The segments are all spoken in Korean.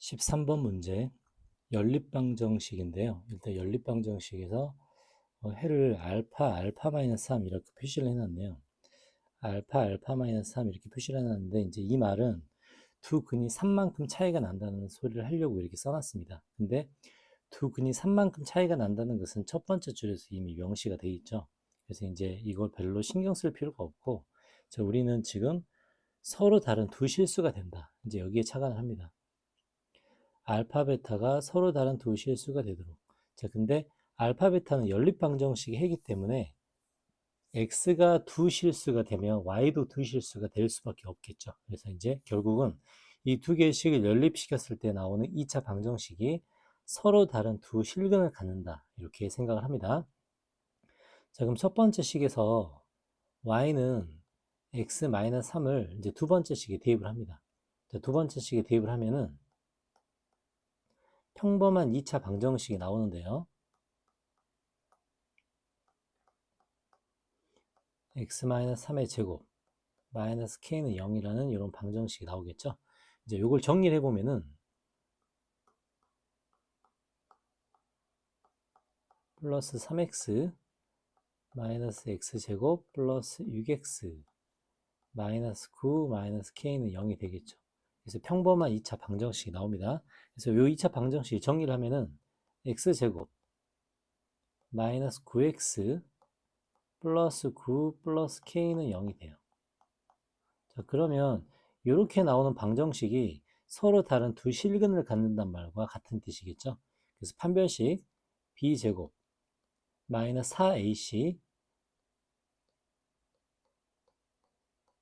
13번 문제 연립방정식인데요. 일단 연립방정식에서 해를 알파 마이너스 3 이렇게 표시를 해놨네요. 알파 마이너스 3 이렇게 표시를 해놨는데 이제 이 말은 두 근이 3만큼 차이가 난다는 소리를 하려고 이렇게 써놨습니다. 근데 두 근이 3만큼 차이가 난다는 것은 첫 번째 줄에서 이미 명시가 돼 있죠. 그래서 이제 이걸 별로 신경 쓸 필요가 없고, 자, 우리는 지금 서로 다른 두 실수가 된다. 이제 여기에 착안을 합니다. 알파, 베타가 서로 다른 두 실수가 되도록. 자, 근데 알파, 베타는 연립방정식의 해이기 때문에 x가 두 실수가 되면 y도 두 실수가 될 수밖에 없겠죠. 그래서 이제 결국은 이 두 개의 식을 연립시켰을 때 나오는 2차 방정식이 서로 다른 두 실근을 갖는다. 이렇게 생각을 합니다. 자, 그럼 첫 번째 식에서 y는 x-3을 이제 두 번째 식에 대입을 합니다. 자, 두 번째 식에 대입을 하면은 평범한 2차 방정식이 나오는데요. x-3의 제곱 마이너스 k는 0이라는 이런 방정식이 나오겠죠. 이제 이걸 정리를 해보면은 플러스 3x 마이너스 x제곱 플러스 6x 마이너스 9 마이너스 k는 0이 되겠죠. 그래서 평범한 2차 방정식이 나옵니다. 그래서 이 2차 방정식 정리를 하면은 x제곱 마이너스 9x 플러스 9 플러스 k는 0이 돼요. 자, 그러면 이렇게 나오는 방정식이 서로 다른 두 실근을 갖는단 말과 같은 뜻이겠죠. 그래서 판별식 b제곱 마이너스 4ac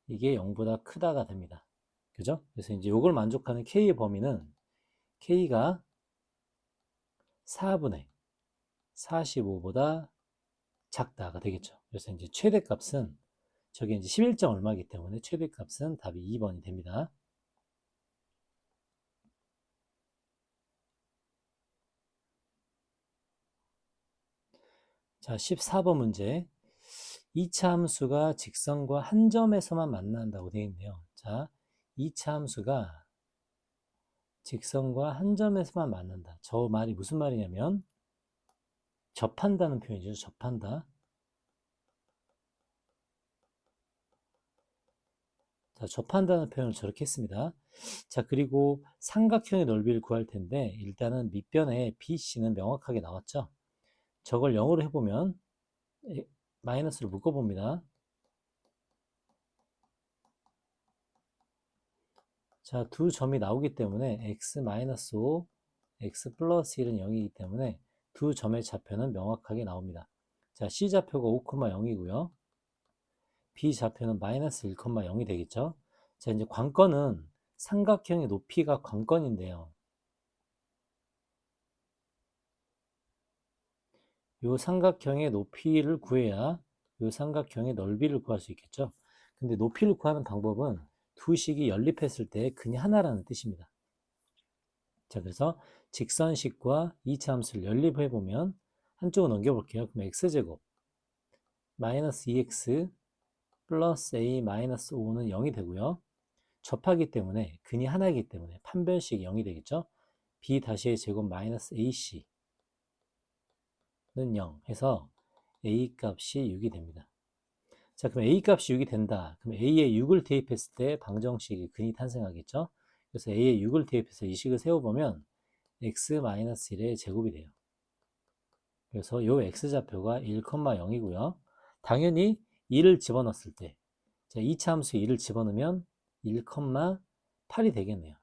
이게 0보다 크다가 됩니다. 그죠? 그래서 이제 이걸 만족하는 k의 범위는 k가 4분의 45보다 작다가 되겠죠. 그래서 이제 최대값은 저게 이제 11점 얼마이기 때문에 최대값은 답이 2번이 됩니다. 자, 14번 문제. 2차 함수가 직선과 한 점에서만 만난다고 되어 있네요. 자, 2차 함수가 직선과 한 점에서만 만난다. 저 말이 무슨 말이냐면 접한다는 표현이죠. 접한다. 자, 접한다는 표현을 저렇게 했습니다. 자, 그리고 삼각형의 넓이를 구할 텐데 일단은 밑변에 BC는 명확하게 나왔죠. 저걸 영어로 해보면 마이너스를 묶어봅니다. 자, 두 점이 나오기 때문에 x-5, x 플러스 1은 0이기 때문에 두 점의 좌표는 명확하게 나옵니다. 자, C 좌표가 5,0이고요. B 좌표는 마이너스 1,0이 되겠죠. 자, 이제 관건은 삼각형의 높이가 관건인데요. 이 삼각형의 높이를 구해야 이 삼각형의 넓이를 구할 수 있겠죠. 근데 높이를 구하는 방법은 두 식이 연립했을 때 근이 하나라는 뜻입니다. 자, 그래서 직선식과 2차 함수를 연립해 보면 한쪽으로 넘겨볼게요. 그럼 x제곱 마이너스 2x 플러스 a 마이너스 5는 0이 되고요. 접하기 때문에 근이 하나이기 때문에 판별식이 0이 되겠죠. b 다시의 제곱 마이너스 ac는 0 해서 a 값이 6이 됩니다. 자, 그럼 a 값이 6이 된다. 그럼 a에 6을 대입했을 때 방정식이 근이 탄생하겠죠. 그래서 a에 6을 대입해서 이 식을 세워보면 x-1의 제곱이 돼요. 그래서 요 x좌표가 1,0이고요. 당연히 2를 집어넣었을 때, 자, 2차 함수에 2를 집어넣으면 1,8이 되겠네요.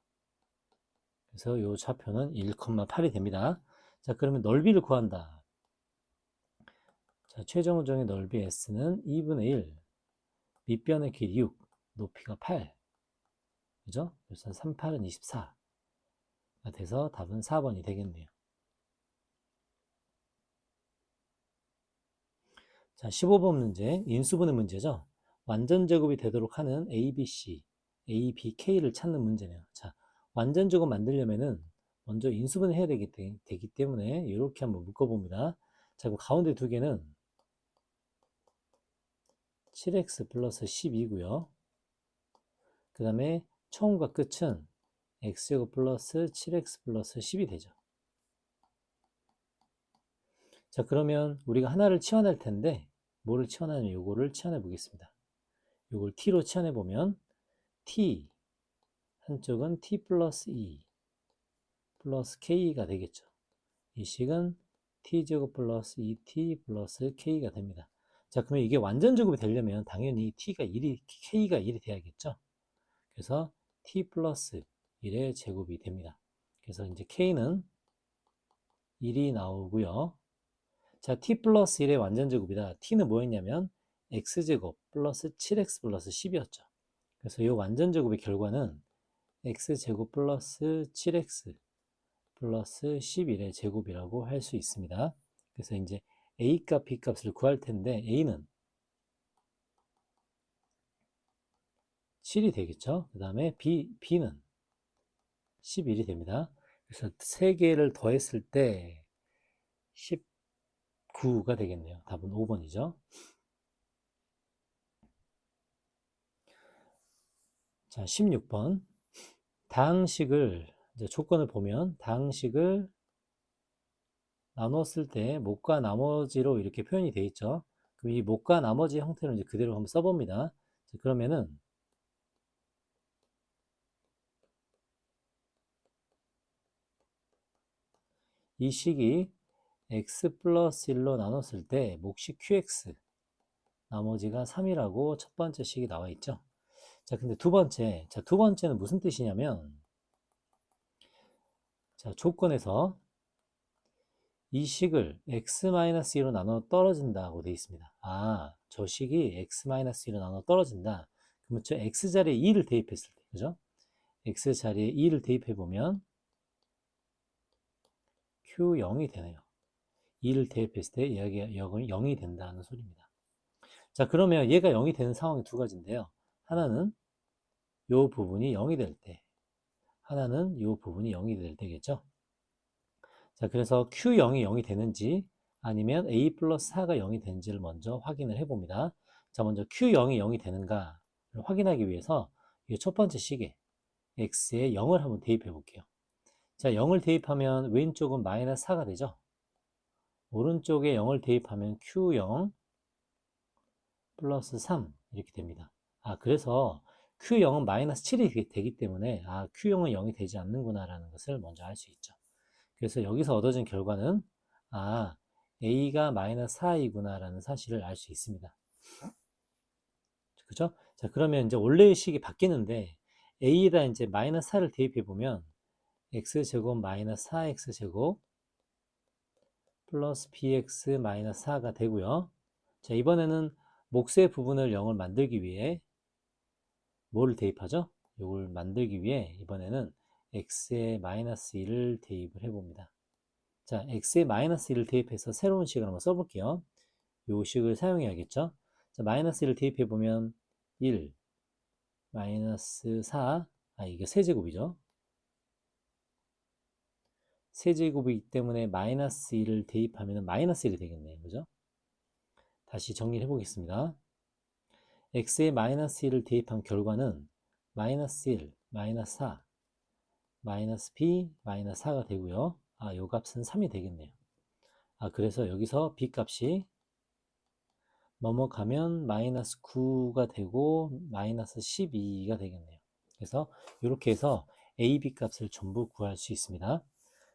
그래서 요 좌표는 1,8이 됩니다. 자, 그러면 넓이를 구한다. 자, 최종적인 넓이 S는 2분의 1, 밑변의 길이 6, 높이가 8. 그죠? 그래서 3, 8은 24가 돼서 답은 4번이 되겠네요. 자, 15번 문제, 인수분해 문제죠. 완전 제곱이 되도록 하는 ABC, ABK를 찾는 문제네요. 자, 완전 제곱 만들려면은 먼저 인수분해 해야 되기 때문에 이렇게 한번 묶어봅니다. 자, 그럼 가운데 두 개는 7x 플러스 12고요. 그 다음에 처음과 끝은 x제곱 플러스 7x 플러스 10이 되죠. 자, 그러면 우리가 하나를 치환할 텐데 뭐를 치환하냐면 요거를 치환해 보겠습니다. 요걸 t로 치환해 보면 t 한쪽은 t 플러스 2 플러스 k가 되겠죠. 이 식은 t제곱 플러스 2t 플러스 k가 됩니다. 자, 그러면 이게 완전 제곱이 되려면 당연히 k가 1이 돼야겠죠. 그래서 t 플러스 1의 제곱이 됩니다. 그래서 이제 k는 1이 나오고요. 자, t 플러스 1의 완전 제곱이다. t는 뭐였냐면 x제곱 플러스 7x 플러스 10이었죠. 그래서 이 완전 제곱의 결과는 x제곱 플러스 7x 플러스 11의 제곱이라고 할 수 있습니다. 그래서 이제 a 값, b 값을 구할 텐데 a는 7이 되겠죠. 그 다음에 b는 11이 됩니다. 그래서 3개를 더했을 때 19가 되겠네요. 답은 5번이죠. 자, 16번. 다항식을, 이제 조건을 보면 다항식을 나눴을 때 못과 나머지로 이렇게 표현이 되어 있죠. 그럼 이 못과 나머지 형태로 이제 그대로 한번 써봅니다. 자, 그러면은 이 식이 x 플러스 1로 나눴을 때 몫이 qx, 나머지가 3이라고 첫 번째 식이 나와 있죠. 자, 근데 두 번째는 무슨 뜻이냐면, 자, 조건에서 이 식을 x-2로 나눠 떨어진다고 되어 있습니다. 아, 저 식이 x-2로 나눠 떨어진다. 그러면 저 x자리에 2를 대입했을 때, 그죠? x자리에 2를 대입해보면 q0이 되네요. 2를 대입했을 때 얘가 0이 된다는 소리입니다. 자, 그러면 얘가 0이 되는 상황이 두 가지인데요. 하나는 이 부분이 0이 될 때, 하나는 이 부분이 0이 될 때겠죠. 자, 그래서 Q0이 0이 되는지 아니면 A 플러스 4가 0이 되는지를 먼저 확인을 해봅니다. 자, 먼저 Q0이 0이 되는가를 확인하기 위해서 이 첫 번째 식에 X에 0을 한번 대입해 볼게요. 자, 0을 대입하면 왼쪽은 마이너스 4가 되죠. 오른쪽에 0을 대입하면 Q0 플러스 3 이렇게 됩니다. 아, 그래서 Q0은 마이너스 7이 되기 때문에 아, Q0은 0이 되지 않는구나 라는 것을 먼저 알 수 있죠. 그래서 여기서 얻어진 결과는 아, A가 마이너스 4이구나 라는 사실을 알 수 있습니다. 그죠? 자, 그러면 이제 원래의 식이 바뀌는데 A에다 이제 마이너스 4를 대입해 보면 X제곱 마이너스 4X제곱 플러스 BX 마이너스 4가 되고요. 자, 이번에는 몫의 부분을 0을 만들기 위해 뭐를 대입하죠? 이걸 만들기 위해 이번에는 X에 마이너스 1을 대입을 해봅니다. 자, x에 마이너스 1을 대입해서 새로운 식을 한번 써볼게요. 요 식을 사용해야겠죠. 자, 마이너스 1을 대입해보면 1, 마이너스 4, 이게 세제곱이죠. 세제곱이기 때문에 마이너스 1을 대입하면 마이너스 1이 되겠네요. 그죠? 다시 정리를 해보겠습니다. x에 마이너스 1을 대입한 결과는 마이너스 1, 마이너스 4, 마이너스 b, 마이너스 4가 되고요. 아, 요 값은 3이 되겠네요. 아, 그래서 여기서 b 값이 넘어가면 마이너스 9가 되고 마이너스 12가 되겠네요. 그래서 이렇게 해서 A, B 값을 전부 구할 수 있습니다.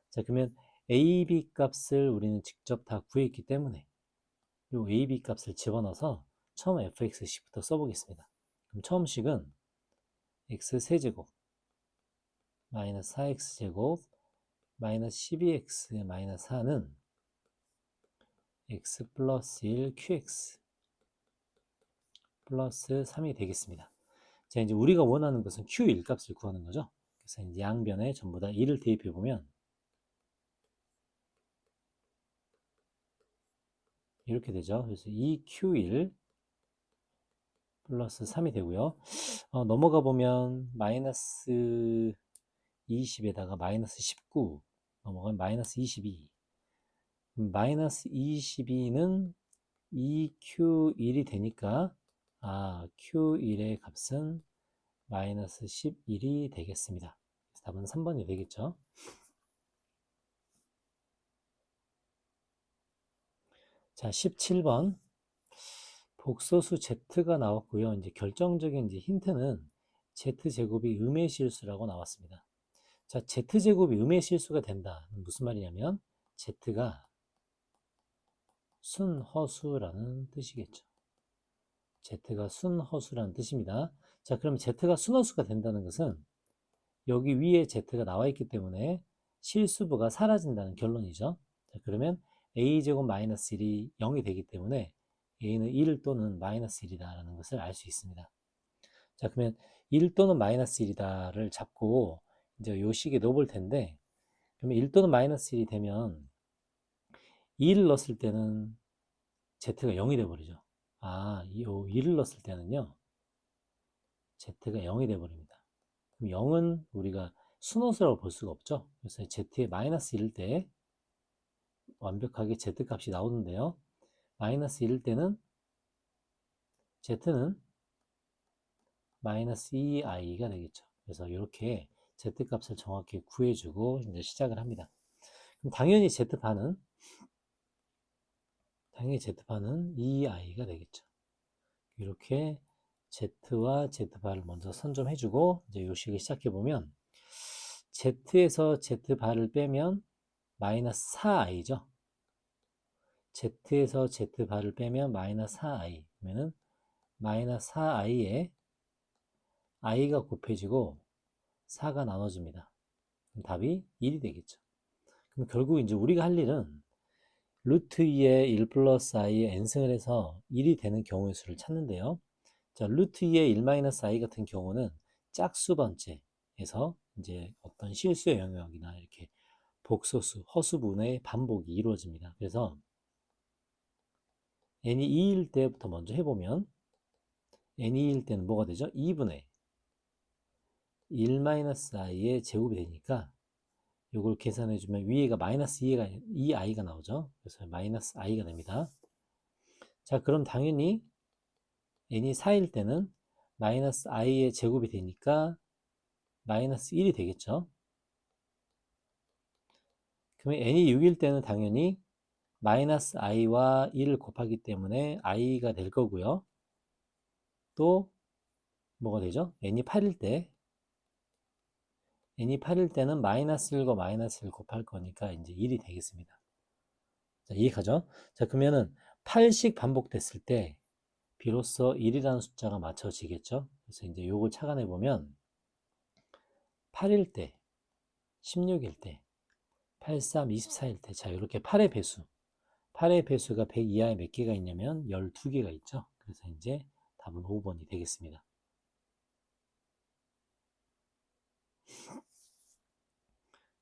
자, 그러면 A, B 값을 우리는 직접 다 구했기 때문에 이 A, B 값을 집어넣어서 처음 fx식부터 써보겠습니다. 그럼 처음 식은 x 세제곱 마이너스 4x제곱 마이너스 12x 마이너스 4는 x 플러스 1 qx 플러스 3이 되겠습니다. 자, 이제 우리가 원하는 것은 Q1 값을 구하는 거죠. 그래서 이제 양변에 전부 다 1을 대입해 보면 이렇게 되죠. 그래서 2Q1 플러스 3이 되고요. 넘어가 보면 마이너스 20에다가 마이너스 19 넘어가면 마이너스 22 마이너스 22는 2Q1이 되니까 Q1의 값은 마이너스 11이 되겠습니다. 답은 3번이 되겠죠. 자, 17번. 복소수 z가 나왔고요. 이제 결정적인 이제 힌트는 z제곱이 음의 실수라고 나왔습니다. 자, z제곱이 음의 실수가 된다. 무슨 말이냐면 z가 순허수라는 뜻이겠죠. z가 순허수라는 뜻입니다. 자, 그럼 z가 순허수가 된다는 것은 여기 위에 z가 나와 있기 때문에 실수부가 사라진다는 결론이죠. 자, 그러면 a제곱 마이너스 1이 0이 되기 때문에 a는 1 또는 마이너스 1이다라는 것을 알 수 있습니다. 자, 그러면 1 또는 마이너스 1이다를 잡고 이제 요 식에 넣어볼 텐데, 그러면 1 또는 마이너스 1이 되면 2를 넣었을 때는 z가 0이 돼버리죠. 아, 요 2를 넣었을 때는요, z가 0이 돼버립니다. 그럼 0은 우리가 순호수라고 볼 수가 없죠. 그래서 z의 마이너스 1일 때 완벽하게 z 값이 나오는데요. 마이너스 1일 때는 z는 마이너스 2i가 되겠죠. 그래서 이렇게 z 값을 정확히 구해주고 이제 시작을 합니다. 그럼 당연히 z판은 2i가 되겠죠. 이렇게 z와 z바를 먼저 선점해주고 이제 요식을 시작해보면 z에서 z바를 빼면 마이너스 4i죠. z에서 z바를 빼면 마이너스 4i 그러면은 마이너스 4i에 i가 곱해지고 4가 나눠집니다. 그럼 답이 1이 되겠죠. 그럼 결국 이제 우리가 할 일은 루트 2에 1 플러스 i의 n승을 해서 1이 되는 경우의 수를 찾는데요. 자, 루트 2의 1 마이너스 i 같은 경우는 짝수 번째에서 이제 어떤 실수의 영역이나 이렇게 복소수, 허수분의 반복이 이루어집니다. 그래서 n이 2일 때부터 먼저 해보면 n이 2일 때는 뭐가 되죠? 2분의 1-i의 제곱이 되니까 이걸 계산해주면 위에가 마이너스 2i가 나오죠. 그래서 마이너스 i가 됩니다. 자, 그럼 당연히 n이 4일 때는 마이너스 i의 제곱이 되니까 마이너스 1이 되겠죠. 그러면 n이 6일 때는 당연히 마이너스 i와 1을 곱하기 때문에 i가 될 거고요. 또 뭐가 되죠? n이 8일 때는 마이너스 1과 마이너스 1 곱할 거니까 이제 1이 되겠습니다. 자, 이해가죠? 자, 그러면은 8씩 반복됐을 때 비로소 1이라는 숫자가 맞춰지겠죠? 그래서 이제 요걸 착안해 보면 8일 때, 16일 때, 83, 24일 때, 자, 이렇게 8의 배수. 8의 배수가 100 이하에 몇 개가 있냐면 12개가 있죠. 그래서 이제 답은 5번이 되겠습니다.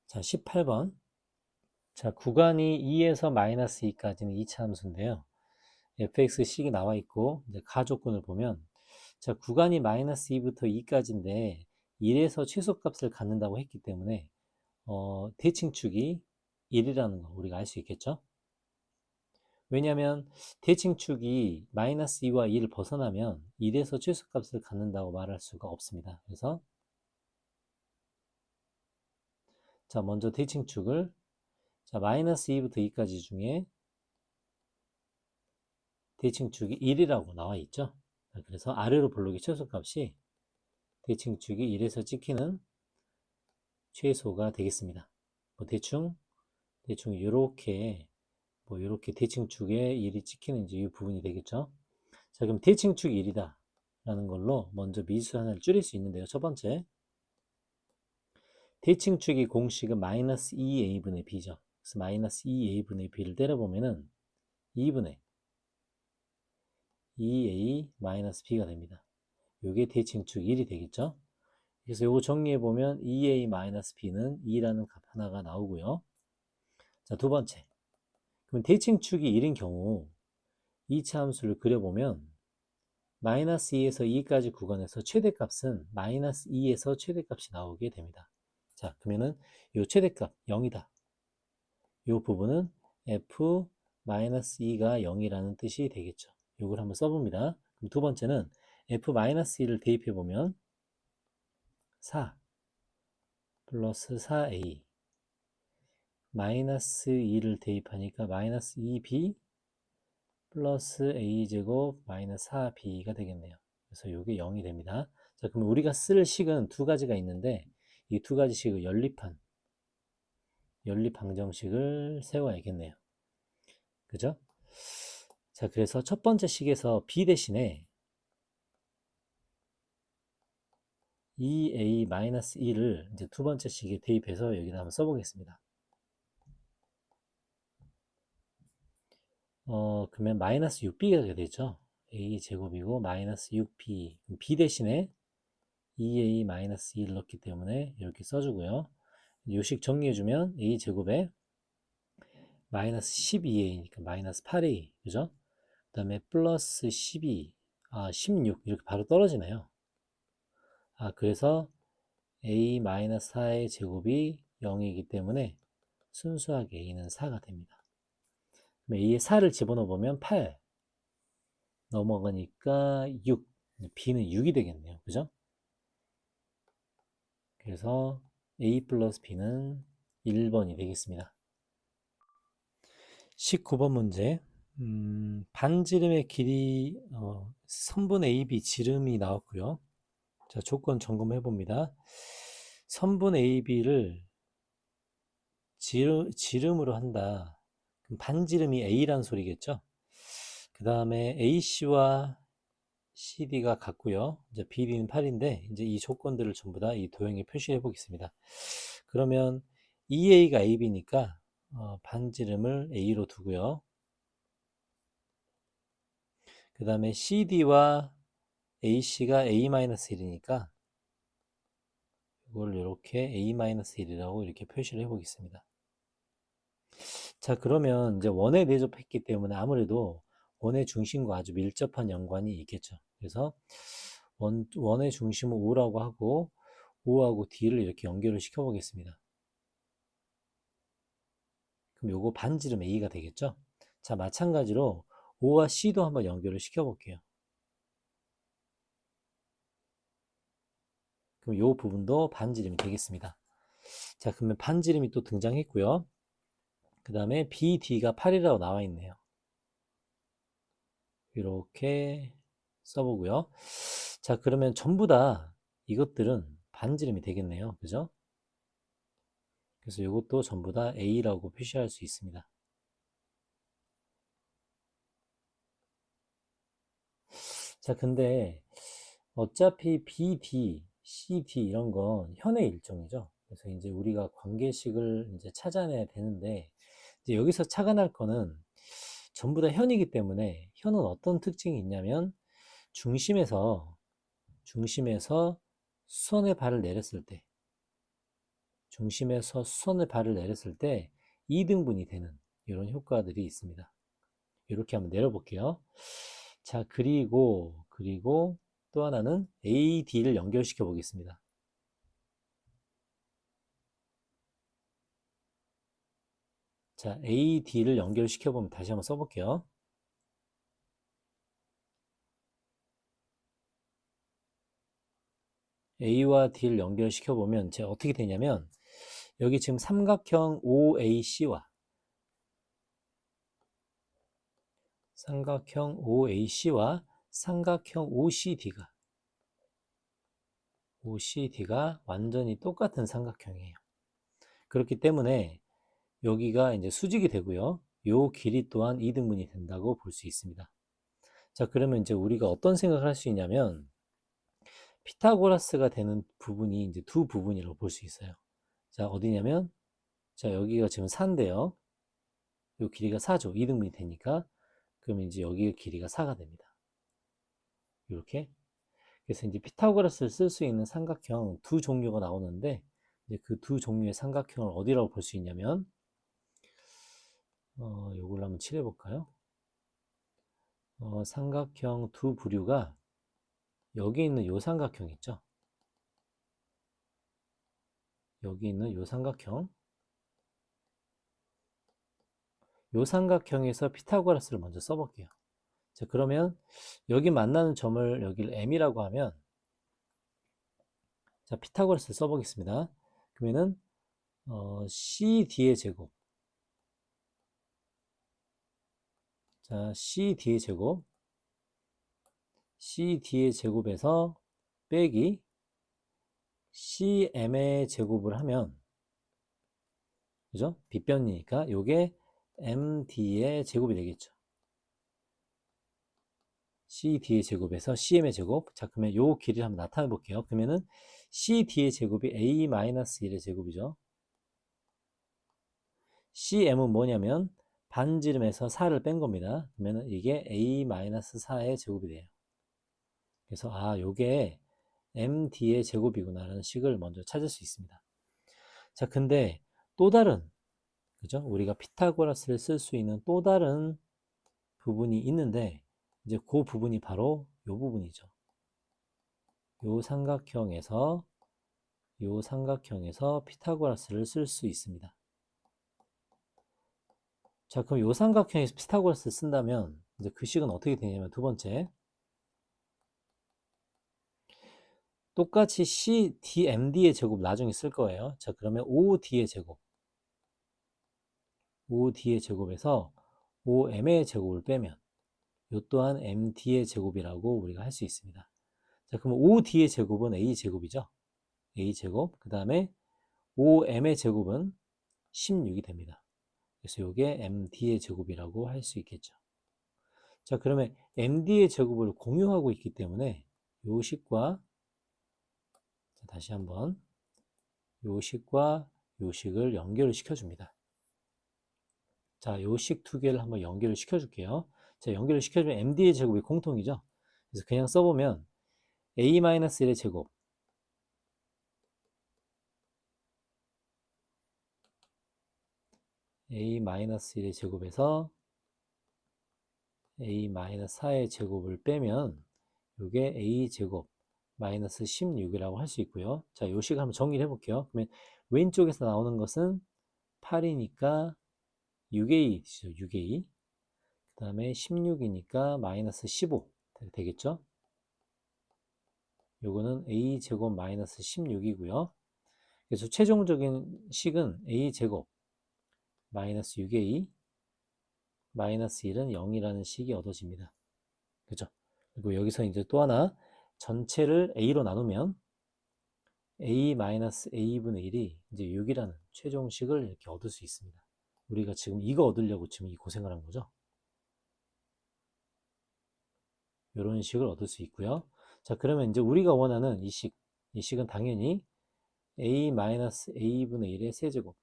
자, 18번. 자, 구간이 2에서 마이너스 2까지는 2차 함수인데요. fx식이 나와 있고, 이제 가조건을 보면, 자, 구간이 마이너스 2부터 2까지인데, 1에서 최소값을 갖는다고 했기 때문에, 대칭축이 1이라는 거 우리가 알 수 있겠죠? 왜냐하면 대칭축이 마이너스 2와 2를 벗어나면 1에서 최소값을 갖는다고 말할 수가 없습니다. 그래서 자, 먼저 대칭축을 자, 마이너스 2부터 2까지 중에 대칭축이 1이라고 나와 있죠. 그래서 아래로 볼록이 최소값이 대칭축이 1에서 찍히는 최소가 되겠습니다. 뭐 대충 이렇게 이렇게 대칭축에 1이 찍히는 이제 이 부분이 되겠죠. 자, 그럼 대칭축이 1이다 라는 걸로 먼저 미수 하나를 줄일 수 있는데요. 첫 번째, 대칭축의 공식은 마이너스 2a분의 b죠. 그래서 마이너스 2a분의 b를 때려보면은 2분의 2a 마이너스 b가 됩니다. 이게 대칭축 1이 되겠죠. 그래서 이거 정리해보면 2a 마이너스 b는 2라는 값 하나가 나오고요. 자, 두 번째, 그럼 대칭축이 1인 경우 2차 함수를 그려보면 마이너스 2에서 2까지 구간에서 최대값은 마이너스 2에서 최대값이 나오게 됩니다. 자, 그러면은 이 최대값 0이다. 이 부분은 f-2가 0이라는 뜻이 되겠죠. 이걸 한번 써봅니다. 그럼 두 번째는 f-2를 대입해보면 4 플러스 4a 마이너스 2를 대입하니까 마이너스 2b 플러스 a제곱 마이너스 4b가 되겠네요. 그래서 이게 0이 됩니다. 자, 그럼 우리가 쓸 식은 두 가지가 있는데 이 두 가지 식을 연립 방정식을 세워야겠네요. 그죠? 자, 그래서 첫 번째 식에서 b 대신에 2a-2를 이제 두 번째 식에 대입해서 여기다 한번 써보겠습니다. 그러면 마이너스 6b가 되죠. a 제곱이고 마이너스 6b. b 대신에 2a-1을 넣기 때문에 이렇게 써주고요. 요식 정리해주면 a 제곱에 마이너스 12a니까 마이너스 8a, 그죠? 그 다음에 플러스 12, 16 이렇게 바로 떨어지네요. 그래서 a-4의 제곱이 0이기 때문에 순수하게 a는 4가 됩니다. 그럼 a에 4를 집어넣어 보면 8 넘어가니까 6, b는 6이 되겠네요. 그죠? 그래서 a 플러스 b는 1번이 되겠습니다. 19번 문제. 반지름의 길이 선분 AB 지름이 나왔고요. 자, 조건 점검해 봅니다. 선분 AB를 지름으로 한다. 그럼 반지름이 A라는 소리겠죠? 그 다음에 AC와 CD가 같고요. 이제 BD는 8인데 이제 이 조건들을 전부 다 이 도형에 표시해 보겠습니다. 그러면 EA가 AB니까 반지름을 A로 두고요. 그 다음에 CD와 AC가 A-1이니까 이걸 이렇게 A-1이라고 이렇게 표시를 해 보겠습니다. 자, 그러면 이제 원에 대접했기 때문에 아무래도 원의 중심과 아주 밀접한 연관이 있겠죠. 그래서 원의 중심은 O라고 하고 O하고 D를 이렇게 연결을 시켜 보겠습니다. 그럼 요거 반지름 A가 되겠죠. 자, 마찬가지로 O와 C도 한번 연결을 시켜 볼게요. 그럼 요 부분도 반지름이 되겠습니다. 자, 그러면 반지름이 또 등장했고요. 그 다음에 BD가 8이라고 나와 있네요. 이렇게 써보고요. 자, 그러면 전부 다 이것들은 반지름이 되겠네요. 그죠? 그래서 이것도 전부 다 A라고 표시할 수 있습니다. 자, 근데 어차피 BD, CD 이런 건 현의 일정이죠. 그래서 이제 우리가 관계식을 이제 찾아내야 되는데 이제 여기서 착안할 거는 전부 다 현이기 때문에 현은 어떤 특징이 있냐면 중심에서 수선의 발을 내렸을 때 중심에서 수선의 발을 내렸을 때 2등분이 되는 이런 효과들이 있습니다. 이렇게 한번 내려볼게요. 자, 그리고 또 하나는 AD를 연결시켜 보겠습니다. 자, AD를 연결시켜 보면 다시 한번 써볼게요. A와 D를 연결시켜 보면 제가 어떻게 되냐면 여기 지금 삼각형 OAC와 삼각형 OCD가 완전히 똑같은 삼각형이에요. 그렇기 때문에 여기가 이제 수직이 되고요. 요 길이 또한 2등분이 된다고 볼 수 있습니다. 자, 그러면 이제 우리가 어떤 생각을 할 수 있냐면 피타고라스가 되는 부분이 이제 두 부분이라고 볼 수 있어요. 자, 어디냐면 자, 여기가 지금 4인데요. 요 길이가 4죠. 2등분이 되니까 그러면 이제 여기의 길이가 4가 됩니다. 이렇게. 그래서 이제 피타고라스를 쓸 수 있는 삼각형 두 종류가 나오는데 이제 그 두 종류의 삼각형을 어디라고 볼 수 있냐면 요걸 한번 칠해 볼까요? 삼각형 두 부류가 여기 있는 요 삼각형 있죠? 여기 있는 요 삼각형. 요 삼각형에서 피타고라스를 먼저 써볼게요. 자, 그러면 여기 만나는 점을 여기를 M이라고 하면 자, 피타고라스를 써보겠습니다. 그러면은 CD의 제곱. 자, CD의 제곱. CD의 제곱에서 빼기 CM의 제곱을 하면, 그죠? 빗변이니까 요게 MD의 제곱이 되겠죠. CD의 제곱에서 CM의 제곱. 자, 그러면 요 길이를 한번 나타내 볼게요. 그러면은 CD의 제곱이 A-1의 제곱이죠. CM은 뭐냐면 반지름에서 4를 뺀 겁니다. 그러면은 이게 A-4의 제곱이 돼요. 그래서 요게 MD의 제곱이구나라는 식을 먼저 찾을 수 있습니다. 자, 근데 또 다른, 그죠? 우리가 피타고라스를 쓸 수 있는 또 다른 부분이 있는데, 이제 그 부분이 바로 요 부분이죠. 요 삼각형에서 피타고라스를 쓸 수 있습니다. 자, 그럼 요 삼각형에서 피타고라스를 쓴다면 이제 그 식은 어떻게 되냐면, 두 번째, 똑같이 CDMD의 제곱 나중에 쓸 거예요. 자, 그러면 OD의 제곱, OD의 제곱에서 OM의 제곱을 빼면 요 또한 MD의 제곱이라고 우리가 할 수 있습니다. 자, 그럼 OD의 제곱은 A제곱이죠. A제곱, 그 다음에 OM의 제곱은 16이 됩니다. 그래서 이게 MD의 제곱이라고 할 수 있겠죠. 자, 그러면 MD의 제곱을 공유하고 있기 때문에 요 식과, 다시 한번 요 식과 요 식을 연결을 시켜줍니다. 자, 요 식 두 개를 한번 연결을 시켜줄게요. 자, 연결을 시켜주면 MD의 제곱이 공통이죠. 그래서 그냥 써보면 A-1의 제곱, A-1의 제곱에서 A-4의 제곱을 빼면 이게 A제곱 마이너스 16이라고 할 수 있고요. 자, 요 식을 한번 정리를 해볼게요. 그러면 왼쪽에서 나오는 것은 8이니까 6A죠. 6A. 그 다음에 16이니까 마이너스 15 되겠죠? 요거는 A제곱 마이너스 16이고요. 그래서 최종적인 식은 A제곱 마이너스 6A 마이너스 1은 0이라는 식이 얻어집니다. 그죠? 그리고 여기서 이제 또 하나 전체를 A로 나누면 A-A분의 1이 이제 6이라는 최종식을 이렇게 얻을 수 있습니다. 우리가 지금 이거 얻으려고 지금 이 고생을 한 거죠. 이런 식을 얻을 수 있고요. 자, 그러면 이제 우리가 원하는 이 식은 당연히 A-A분의 1의 세제곱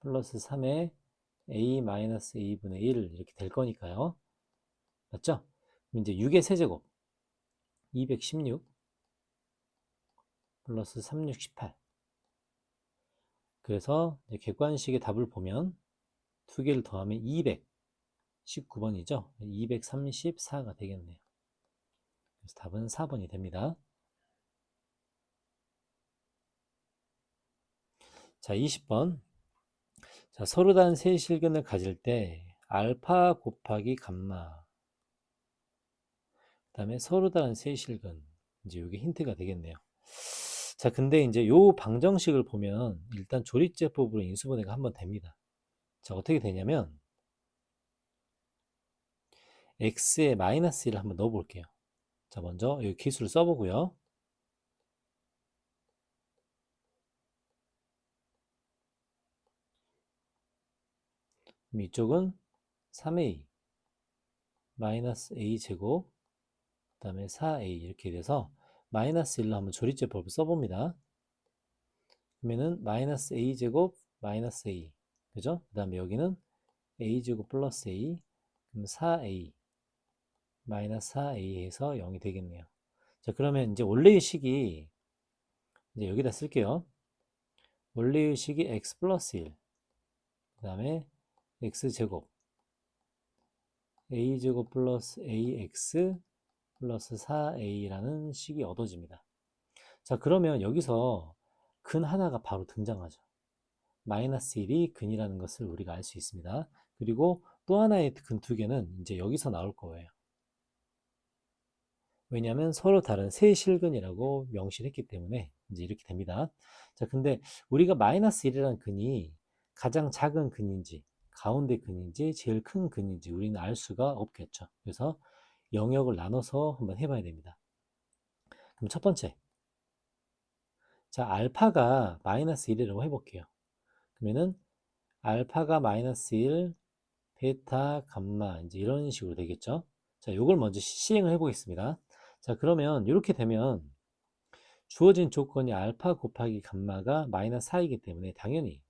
플러스 3의 A-A분의 1 이렇게 될 거니까요. 맞죠? 그럼 이제 6의 세제곱 216 플러스 3618. 그래서 이제 객관식의 답을 보면 두 개를 더하면 219번이죠. 234가 되겠네요. 그래서 답은 4번이 됩니다. 자, 20번. 자, 서로 다른 세 실근을 가질 때 알파 곱하기 감마. 그다음에 서로 다른 세 실근. 이제 이게 힌트가 되겠네요. 자, 근데 이제 요 방정식을 보면 일단 조립제법으로 인수분해가 한번 됩니다. 자, 어떻게 되냐면 x에 마이너스 1을 한번 넣어 볼게요. 자, 먼저 이 기술을 써보고요. 그럼 이쪽은 3a 마이너스 a 제곱 그 다음에 4a 이렇게 돼서 마이너스 1로 한번 조립제법을 써봅니다. 그러면은 마이너스 a 제곱 마이너스 a 그죠? 그 다음에 여기는 a 제곱 플러스 a 그럼 4a 마이너스 4a 해서 0이 되겠네요. 자, 그러면 이제 원래의 식이 이제 여기다 쓸게요. 원래의 식이 x 플러스 1 그 다음에 x제곱 a제곱 플러스 ax 플러스 4a라는 식이 얻어집니다. 자, 그러면 여기서 근 하나가 바로 등장하죠. 마이너스 1이 근이라는 것을 우리가 알 수 있습니다. 그리고 또 하나의 근 두 개는 이제 여기서 나올 거예요. 왜냐하면 서로 다른 세실근이라고 명시를 했기 때문에 이제 이렇게 됩니다. 자, 근데 우리가 마이너스 1이라는 근이 가장 작은 근인지 가운데 근인지 제일 큰 근인지 우리는 알 수가 없겠죠. 그래서 영역을 나눠서 한번 해봐야 됩니다. 그럼 첫 번째, 자, 알파가 마이너스 1이라고 해볼게요. 그러면은 알파가 마이너스 1, 베타, 감마 이제 이런 식으로 되겠죠. 자, 요걸 먼저 시행을 해보겠습니다. 자, 그러면 이렇게 되면 주어진 조건이 알파 곱하기 감마가 마이너스 4이기 때문에 당연히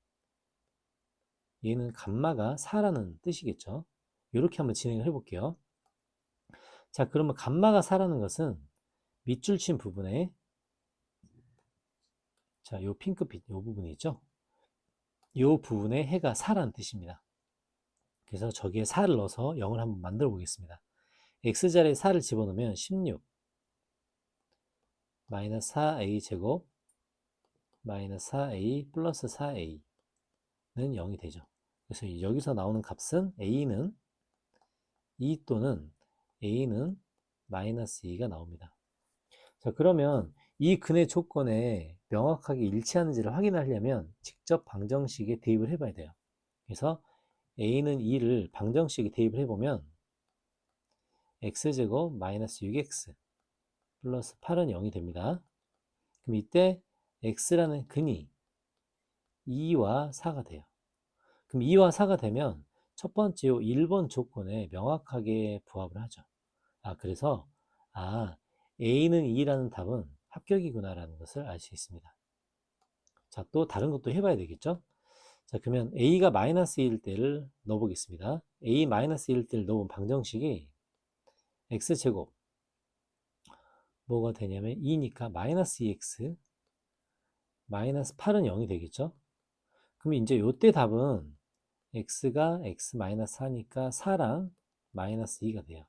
얘는 감마가 4라는 뜻이겠죠. 이렇게 한번 진행을 해볼게요. 자, 그러면 감마가 4라는 것은 밑줄 친 부분에 자, 요 핑크빛 요 부분이 있죠. 요 부분에 해가 4라는 뜻입니다. 그래서 저기에 4를 넣어서 0을 한번 만들어 보겠습니다. x자리에 4를 집어넣으면 16 마이너스 4a 제곱 마이너스 4a 플러스 4a는 0이 되죠. 그래서 여기서 나오는 값은 a는 2 또는 a는 마이너스 2가 나옵니다. 자, 그러면 이 근의 조건에 명확하게 일치하는지를 확인하려면 직접 방정식에 대입을 해봐야 돼요. 그래서 a는 2를 방정식에 대입을 해보면 x제곱 마이너스 6x 플러스 8은 0이 됩니다. 그럼 이때 x라는 근이 2와 4가 돼요. 그럼 2와 4가 되면 첫 번째 1번 조건에 명확하게 부합을 하죠. 그래서 A는 2라는 답은 합격이구나라는 것을 알 수 있습니다. 자, 또 다른 것도 해봐야 되겠죠? 자, 그러면 A가 마이너스 1일 때를 넣어보겠습니다. A 마이너스 1일 때를 넣은 방정식이 X제곱 뭐가 되냐면 2니까 마이너스 2X 마이너스 8은 0이 되겠죠? 그럼 이제 요때 답은 X가 X 마이너스 4니까 4랑 마이너스 2가 돼요.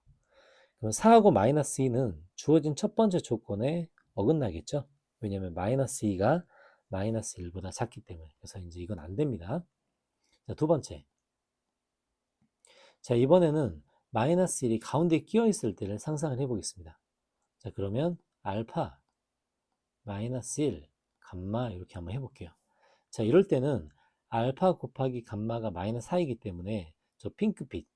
그럼 4하고 마이너스 2는 주어진 첫 번째 조건에 어긋나겠죠? 왜냐면 마이너스 2가 마이너스 1보다 작기 때문에. 그래서 이제 이건 안 됩니다. 자, 두 번째. 자, 이번에는 마이너스 1이 가운데 끼어 있을 때를 상상을 해 보겠습니다. 자, 그러면 알파 마이너스 1 감마 이렇게 한번 해볼게요. 자, 이럴 때는 알파 곱하기 감마가 마이너스 4이기 때문에 저 핑크빛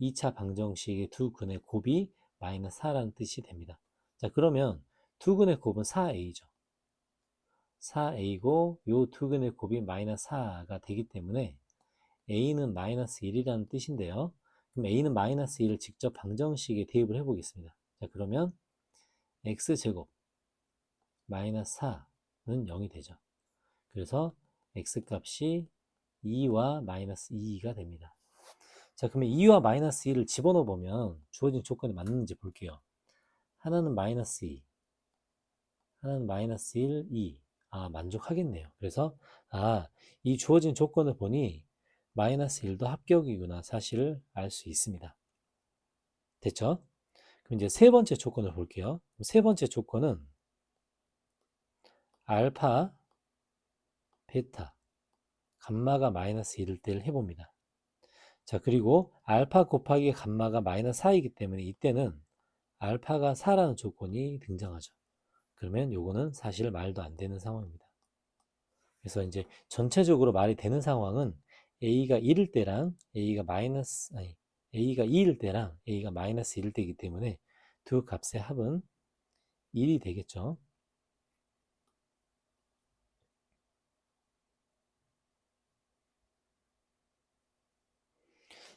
2차 방정식의 두 근의 곱이 마이너스 4라는 뜻이 됩니다. 자, 그러면 두 근의 곱은 4a죠. 4a고 요 두 근의 곱이 마이너스 4가 되기 때문에 a는 마이너스 1이라는 뜻인데요. 그럼 a는 마이너스 1을 직접 방정식에 대입을 해보겠습니다. 자, 그러면 x제곱 마이너스 4는 0이 되죠. 그래서 x값이 2와 마이너스 2가 됩니다. 자, 그러면 2와 마이너스 2를 집어넣어 보면 주어진 조건이 맞는지 볼게요. 하나는 마이너스 2, 하나는 마이너스 1, 2. 만족하겠네요. 그래서, 이 주어진 조건을 보니 마이너스 1도 합격이구나 사실을 알 수 있습니다. 됐죠? 그럼 이제 세 번째 조건을 볼게요. 세 번째 조건은 알파, 베타, 감마가 마이너스 1일 때를 해봅니다. 자, 그리고 알파 곱하기 감마가 마이너스 4이기 때문에 이때는 알파가 4라는 조건이 등장하죠. 그러면 요거는 사실 말도 안 되는 상황입니다. 그래서 이제 전체적으로 말이 되는 상황은 A가 1일 때랑 A가 2일 때랑 A가 마이너스 1일 때이기 때문에 두 값의 합은 1이 되겠죠.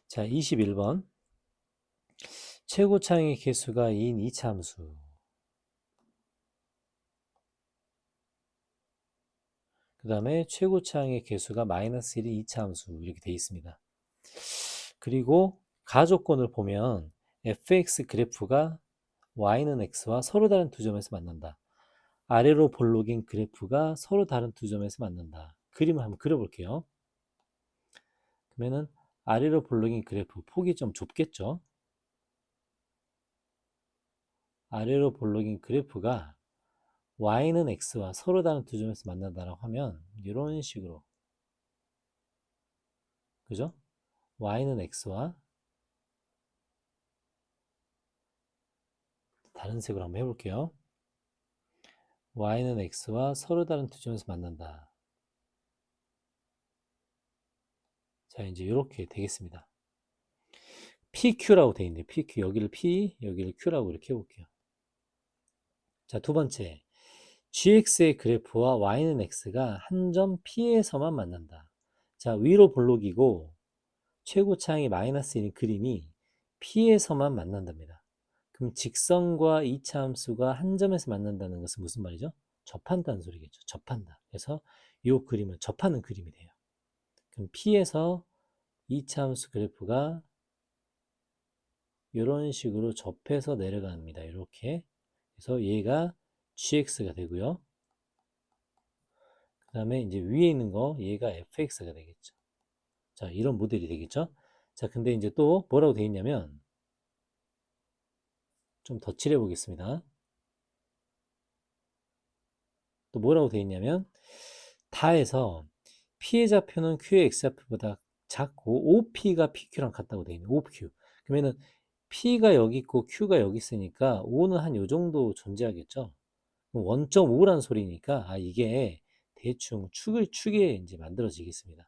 자, 21번. 최고차항의 개수가 2인 2차 함수. 그 다음에 최고차항의 개수가 마이너스 1인 2차 함수 이렇게 되어 있습니다. 그리고 가조건을 보면 fx 그래프가 y는 x와 서로 다른 두 점에서 만난다. 아래로 볼록인 그래프가 서로 다른 두 점에서 만난다. 그림을 한번 그려볼게요. 그러면은 아래로 볼록인 그래프 폭이 좀 좁겠죠. 아래로 볼록인 그래프가 y는 x와 서로 다른 두 점에서 만난다라고 하면 이런 식으로, 그죠? y는 x와 다른 색으로 한번 해볼게요. y는 x와 서로 다른 두 점에서 만난다. 자, 이제 이렇게 되겠습니다. PQ라고 되어 있네요. PQ. 여기를 P, 여기를 Q라고 이렇게 해볼게요. 자, 두 번째. GX의 그래프와 Y는 X가 한 점 P에서만 만난다. 자, 위로 볼록이고 최고차항이 마이너스 1인 그림이 P에서만 만난답니다. 그럼 직선과 이차함수가 한 점에서 만난다는 것은 무슨 말이죠? 접한다는 소리겠죠. 접한다. 그래서 이 그림을 접하는 그림이 돼요. 그럼 P에서 이차함수 그래프가 이런 식으로 접해서 내려갑니다. 이렇게. 그래서 얘가 gx가 되고요. 그 다음에 이제 위에 있는 거 얘가 fx가 되겠죠. 자, 이런 모델이 되겠죠. 자, 근데 이제 또 뭐라고 되어 있냐면 좀 더 칠해 보겠습니다. 또 뭐라고 되어 있냐면 다에서 p의 좌표는 q의 x좌표보다 작고 OP가 PQ랑 같다고 되어 있네요. OQ. 그러면은 P가 여기 있고 Q가 여기 있으니까 O는 한 요 정도 존재하겠죠. 1.5라는 소리니까 이게 대충 축에 이제 만들어지겠습니다.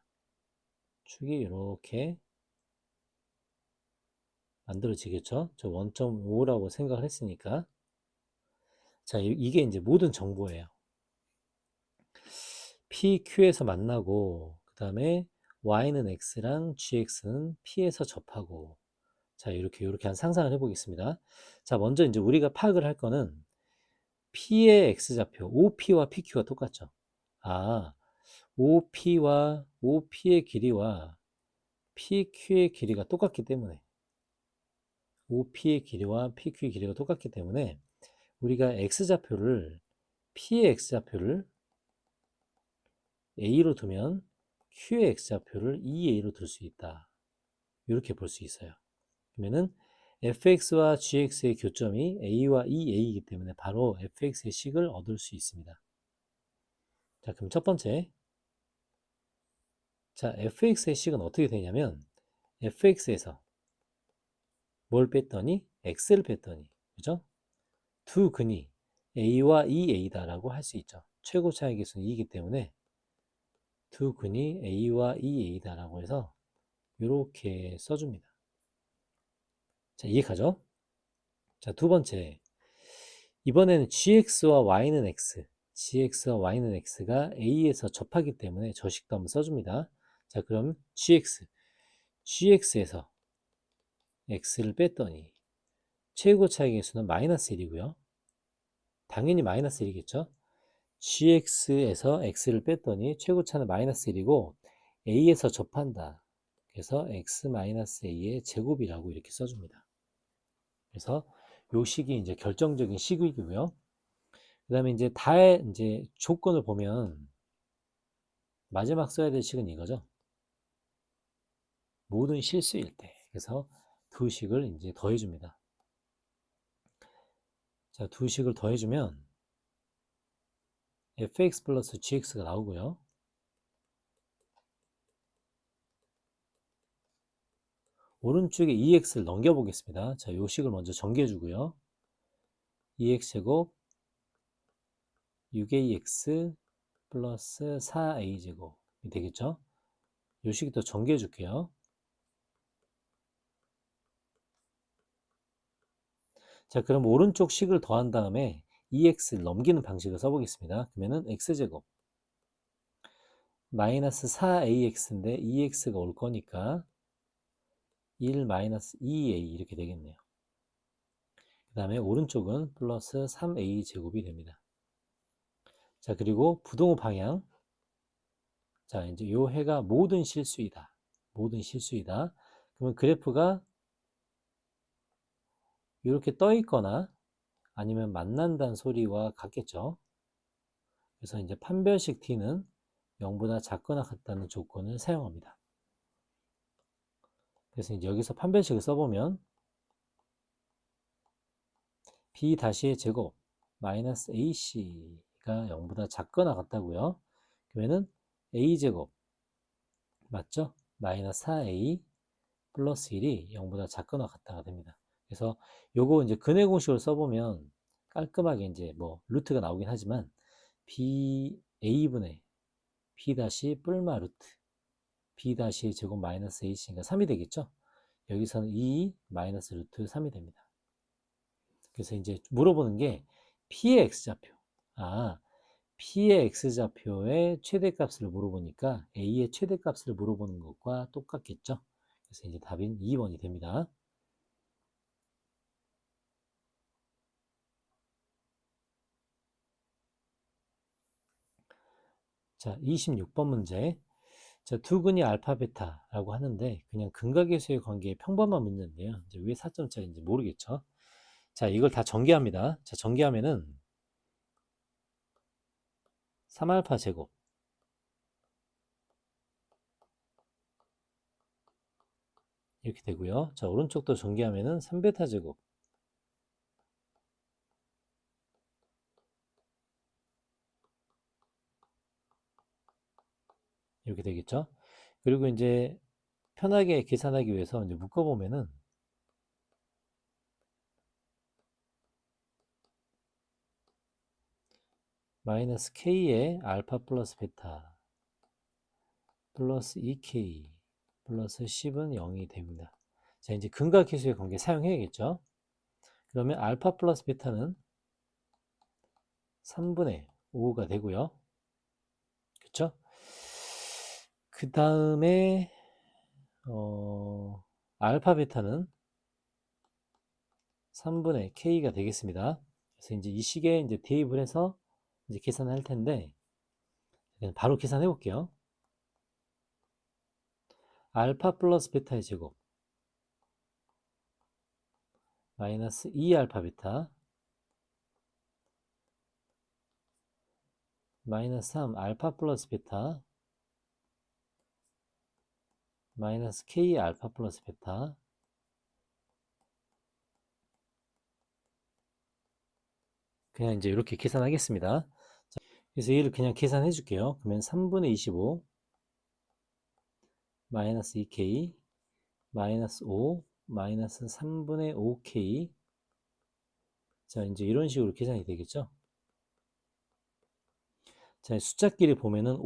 축이 이렇게 만들어지겠죠. 저 1.5라고 생각을 했으니까. 자, 이게 이제 모든 정보예요. PQ에서 만나고 그 다음에 Y는 X랑 GX는 P에서 접하고 자, 이렇게 한 상상을 해보겠습니다. 자, 먼저 이제 우리가 파악을 할 거는 P의 X좌표, OP와 PQ가 똑같죠. OP의 길이와 PQ의 길이가 똑같기 때문에 OP의 길이와 PQ의 길이가 똑같기 때문에 우리가 X좌표를 P의 X좌표를 A로 두면 Q의 X좌표를 2A로 둘 수 있다. 이렇게 볼 수 있어요. 그러면은 fx와 gx의 교점이 a와 2a이기 때문에 바로 fx의 식을 얻을 수 있습니다. 자, 그럼 첫 번째. 자, fx의 식은 어떻게 되냐면 fx에서 뭘 뺐더니 x를 뺐더니 그죠? 두 근이 a와 2a다라고 할 수 있죠. 최고 차이 계수는 2이기 때문에 두 근이 a와 2a다라고 해서 이렇게 써줍니다. 자, 이해가죠? 자, 두 번째. 이번에는 gx와 y는 x가 a에서 접하기 때문에 저 식도 한번 써줍니다. 자, 그럼 gx에서 x를 뺐더니 최고 차이 계수는 마이너스 1이고요. 당연히 마이너스 1이겠죠. gx에서 x를 뺐더니 최고차는 마이너스 1이고 a에서 접한다. 그래서 x-a의 제곱이라고 이렇게 써줍니다. 그래서 요 식이 이제 결정적인 식이고요. 그 다음에 이제 다의 이제 조건을 보면 마지막 써야 될 식은 이거죠. 모든 실수일 때. 그래서 두 식을 이제 더해줍니다. 자, 두 식을 더해주면 fx 플러스 gx가 나오고요. 오른쪽에 2x를 넘겨보겠습니다. 자, 요 식을 먼저 정개해주고요. 2x제곱 6ax 플러스 4a제곱이 되겠죠? 요 식이 또 정개해줄게요. 자, 그럼 오른쪽 식을 더한 다음에 2x를 넘기는 방식을 써보겠습니다. 그러면은 x제곱 마이너스 4ax인데 2x가 올 거니까 1 마이너스 2a 이렇게 되겠네요. 그 다음에 오른쪽은 플러스 3a 제곱이 됩니다. 자, 그리고 부동호 방향. 자, 이제 요 해가 모든 실수이다. 모든 실수이다. 그러면 그래프가 이렇게 떠 있거나 아니면 만난다는 소리와 같겠죠. 그래서 이제 판별식 t는 0보다 작거나 같다는 조건을 사용합니다. 그래서 이제 여기서 판별식을 써보면 b-의 제곱 마이너스 ac가 0보다 작거나 같다고요. 그러면은 a제곱 맞죠? 마이너스 4a 플러스 1이 0보다 작거나 같다가 됩니다. 그래서 요거 이제 근해 공식을 써보면 깔끔하게 이제 뭐 루트가 나오긴 하지만 b a분의 b 다시 뿔마 루트 b 다시 제곱 마이너스 ac니까 3이 되겠죠. 여기서는 2 마이너스 루트 3이 됩니다. 그래서 이제 물어보는 게 P의 X좌표. P의 X좌표의 최대값을 물어보니까 A의 최대값을 물어보는 것과 똑같겠죠. 그래서 이제 답인 2번이 됩니다. 자, 26번 문제. 자, 두 근이 알파, 베타라고 하는데 그냥 근각계수의 관계의 평범한 문제인데요. 이제 왜 4점짜리인지 모르겠죠. 자, 이걸 다 전개합니다. 자, 전개하면은 3알파 제곱 이렇게 되고요. 자, 오른쪽도 전개하면은 3베타 제곱 이렇게 되겠죠. 그리고 이제 편하게 계산하기 위해서 이제 묶어보면은 마이너스 k의 알파 플러스 베타 플러스 2k 플러스 10은 0이 됩니다. 자, 이제 근각계수의 관계 사용해야겠죠. 그러면 알파 플러스 베타는 3분의 5가 되고요. 그쵸? 그 다음에 알파 베타는 3분의 k가 되겠습니다. 그래서 이제 이 식에 이제 대입을 해서 이제 계산할 텐데 바로 계산해 볼게요. 알파 플러스 베타의 제곱 마이너스 2알파 베타 마이너스 3 알파 플러스 베타 마이너스 k 알파 플러스 베타 그냥 이제 이렇게 계산하겠습니다. 자, 그래서 얘를 그냥 계산해 줄게요. 그러면 3분의 25 마이너스 2k 마이너스 5 마이너스 3분의 5k 자 이제 이런 식으로 계산이 되겠죠. 자 숫자끼리 보면은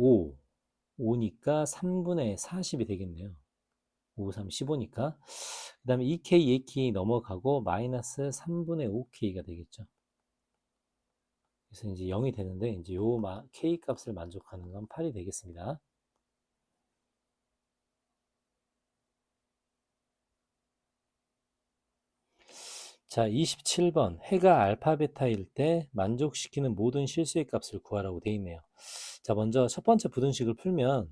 5니까 3분의 40이 되겠네요. 5, 3, 15니까 그 다음에 2k, 2k 넘어가고 마이너스 3분의 5k가 되겠죠. 그래서 이제 0이 되는데 이제 요 k 값을 만족하는 건 8이 되겠습니다. 자, 27번 해가 알파 베타일 때 만족시키는 모든 실수의 값을 구하라고 되어 있네요. 자, 먼저 첫 번째 부등식을 풀면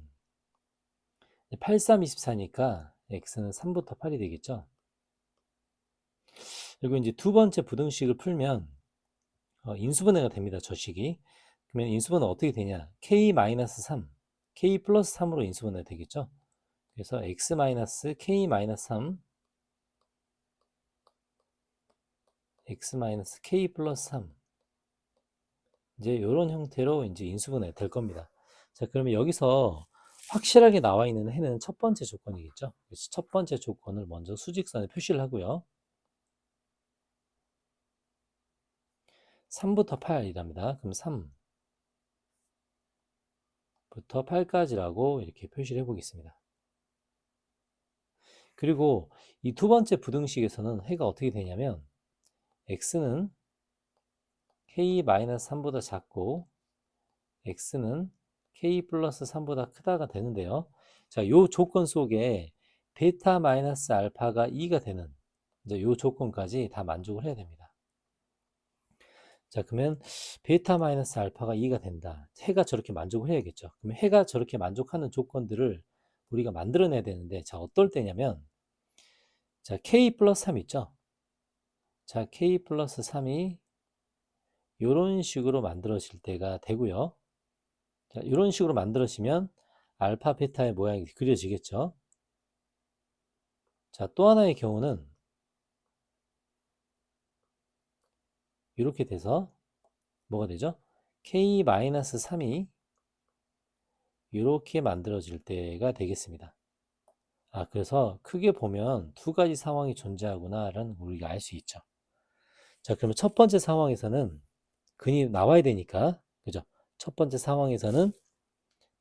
8, 3, 24니까 x는 3부터 8이 되겠죠. 그리고 이제 두 번째 부등식을 풀면 인수분해가 됩니다. 저 식이. 그러면 인수분해 어떻게 되냐? k-3, k 플러스 3으로 인수분해 되겠죠. 그래서 x 마이너스 k 마이너스 3 x 마이너스 k 플러스 3 이제 이런 형태로 이제 인수분해 될 겁니다. 자, 그러면 여기서 확실하게 나와 있는 해는 첫 번째 조건이겠죠. 그래서 첫 번째 조건을 먼저 수직선에 표시를 하고요. 3부터 8이랍니다. 그럼 3부터 8까지라고 이렇게 표시를 해보겠습니다. 그리고 이 두 번째 부등식에서는 해가 어떻게 되냐면 x는 k-3보다 작고 x는 k 플러스 3보다 크다가 되는데요. 자, 요 조건 속에 베타 마이너스 알파가 2가 되는 이제 요 조건까지 다 만족을 해야 됩니다. 자, 그러면 베타 마이너스 알파가 2가 된다. 해가 저렇게 만족을 해야겠죠. 그러면 해가 저렇게 만족하는 조건들을 우리가 만들어내야 되는데 자, 어떨 때냐면 자, k 플러스 3 있죠. 자, k 플러스 3이 이런 식으로 만들어질 때가 되고요. 자, 이런 식으로 만들어지면 알파 베타의 모양이 그려지겠죠. 자, 또 하나의 경우는 이렇게 돼서 뭐가 되죠? k-3이 이렇게 만들어질 때가 되겠습니다. 그래서 크게 보면 두 가지 상황이 존재하구나라는 걸 우리가 알 수 있죠. 자, 그러면 첫 번째 상황에서는 근이 나와야 되니까, 그죠? 첫 번째 상황에서는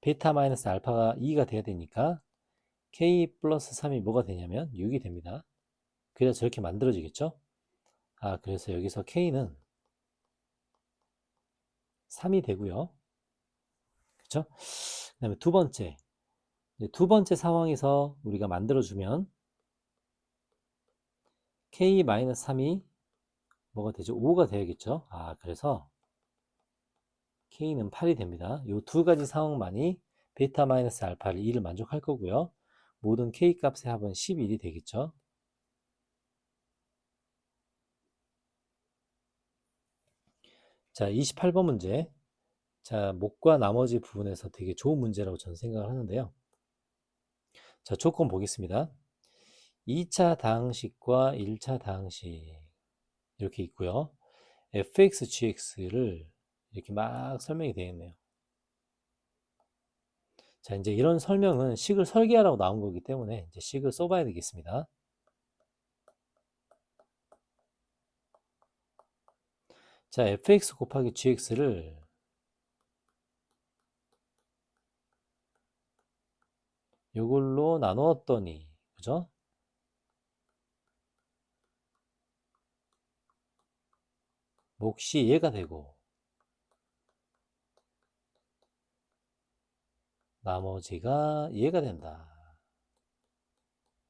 베타 마이너스 알파가 2가 돼야 되니까 k 플러스 3이 뭐가 되냐면 6이 됩니다. 그래서 저렇게 만들어지겠죠? 그래서 여기서 k는 3이 되고요. 그쵸? 그 다음에 두 번째 상황에서 우리가 만들어주면 k-3이 뭐가 되죠? 5가 되야겠죠? 그래서 k는 8이 됩니다. 이 두 가지 상황만이 베타 마이너스 알파를 2를 만족할 거고요. 모든 k 값의 합은 11이 되겠죠. 자, 28번 문제. 자, 목과 나머지 부분에서 되게 좋은 문제라고 저는 생각을 하는데요. 자, 조건 보겠습니다. 2차 다항식과 1차 다항식 이렇게 있고요. fx, gx를 이렇게 막 설명이 되어 있네요. 자, 이제 이런 설명은 식을 설계하라고 나온 거기 때문에 이제 식을 써봐야 되겠습니다. 자, fx 곱하기 gx를 이걸로 나누었더니, 그죠? 몫이 얘가 되고, 나머지가 얘가 된다.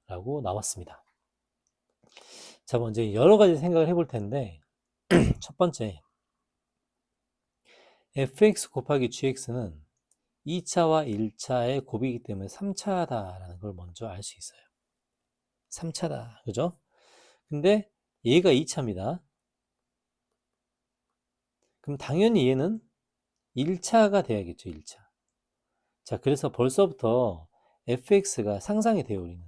라고 나왔습니다. 자, 먼저 여러 가지 생각을 해볼 텐데, 첫 번째, fx 곱하기 gx는 2차와 1차의 곱이기 때문에 3차다라는 걸 먼저 알 수 있어요. 3차다. 그죠? 근데 얘가 2차입니다. 그럼 당연히 얘는 1차가 돼야겠죠, 1차. 자, 그래서 벌써부터 fx가 상상이 돼요, 우리는.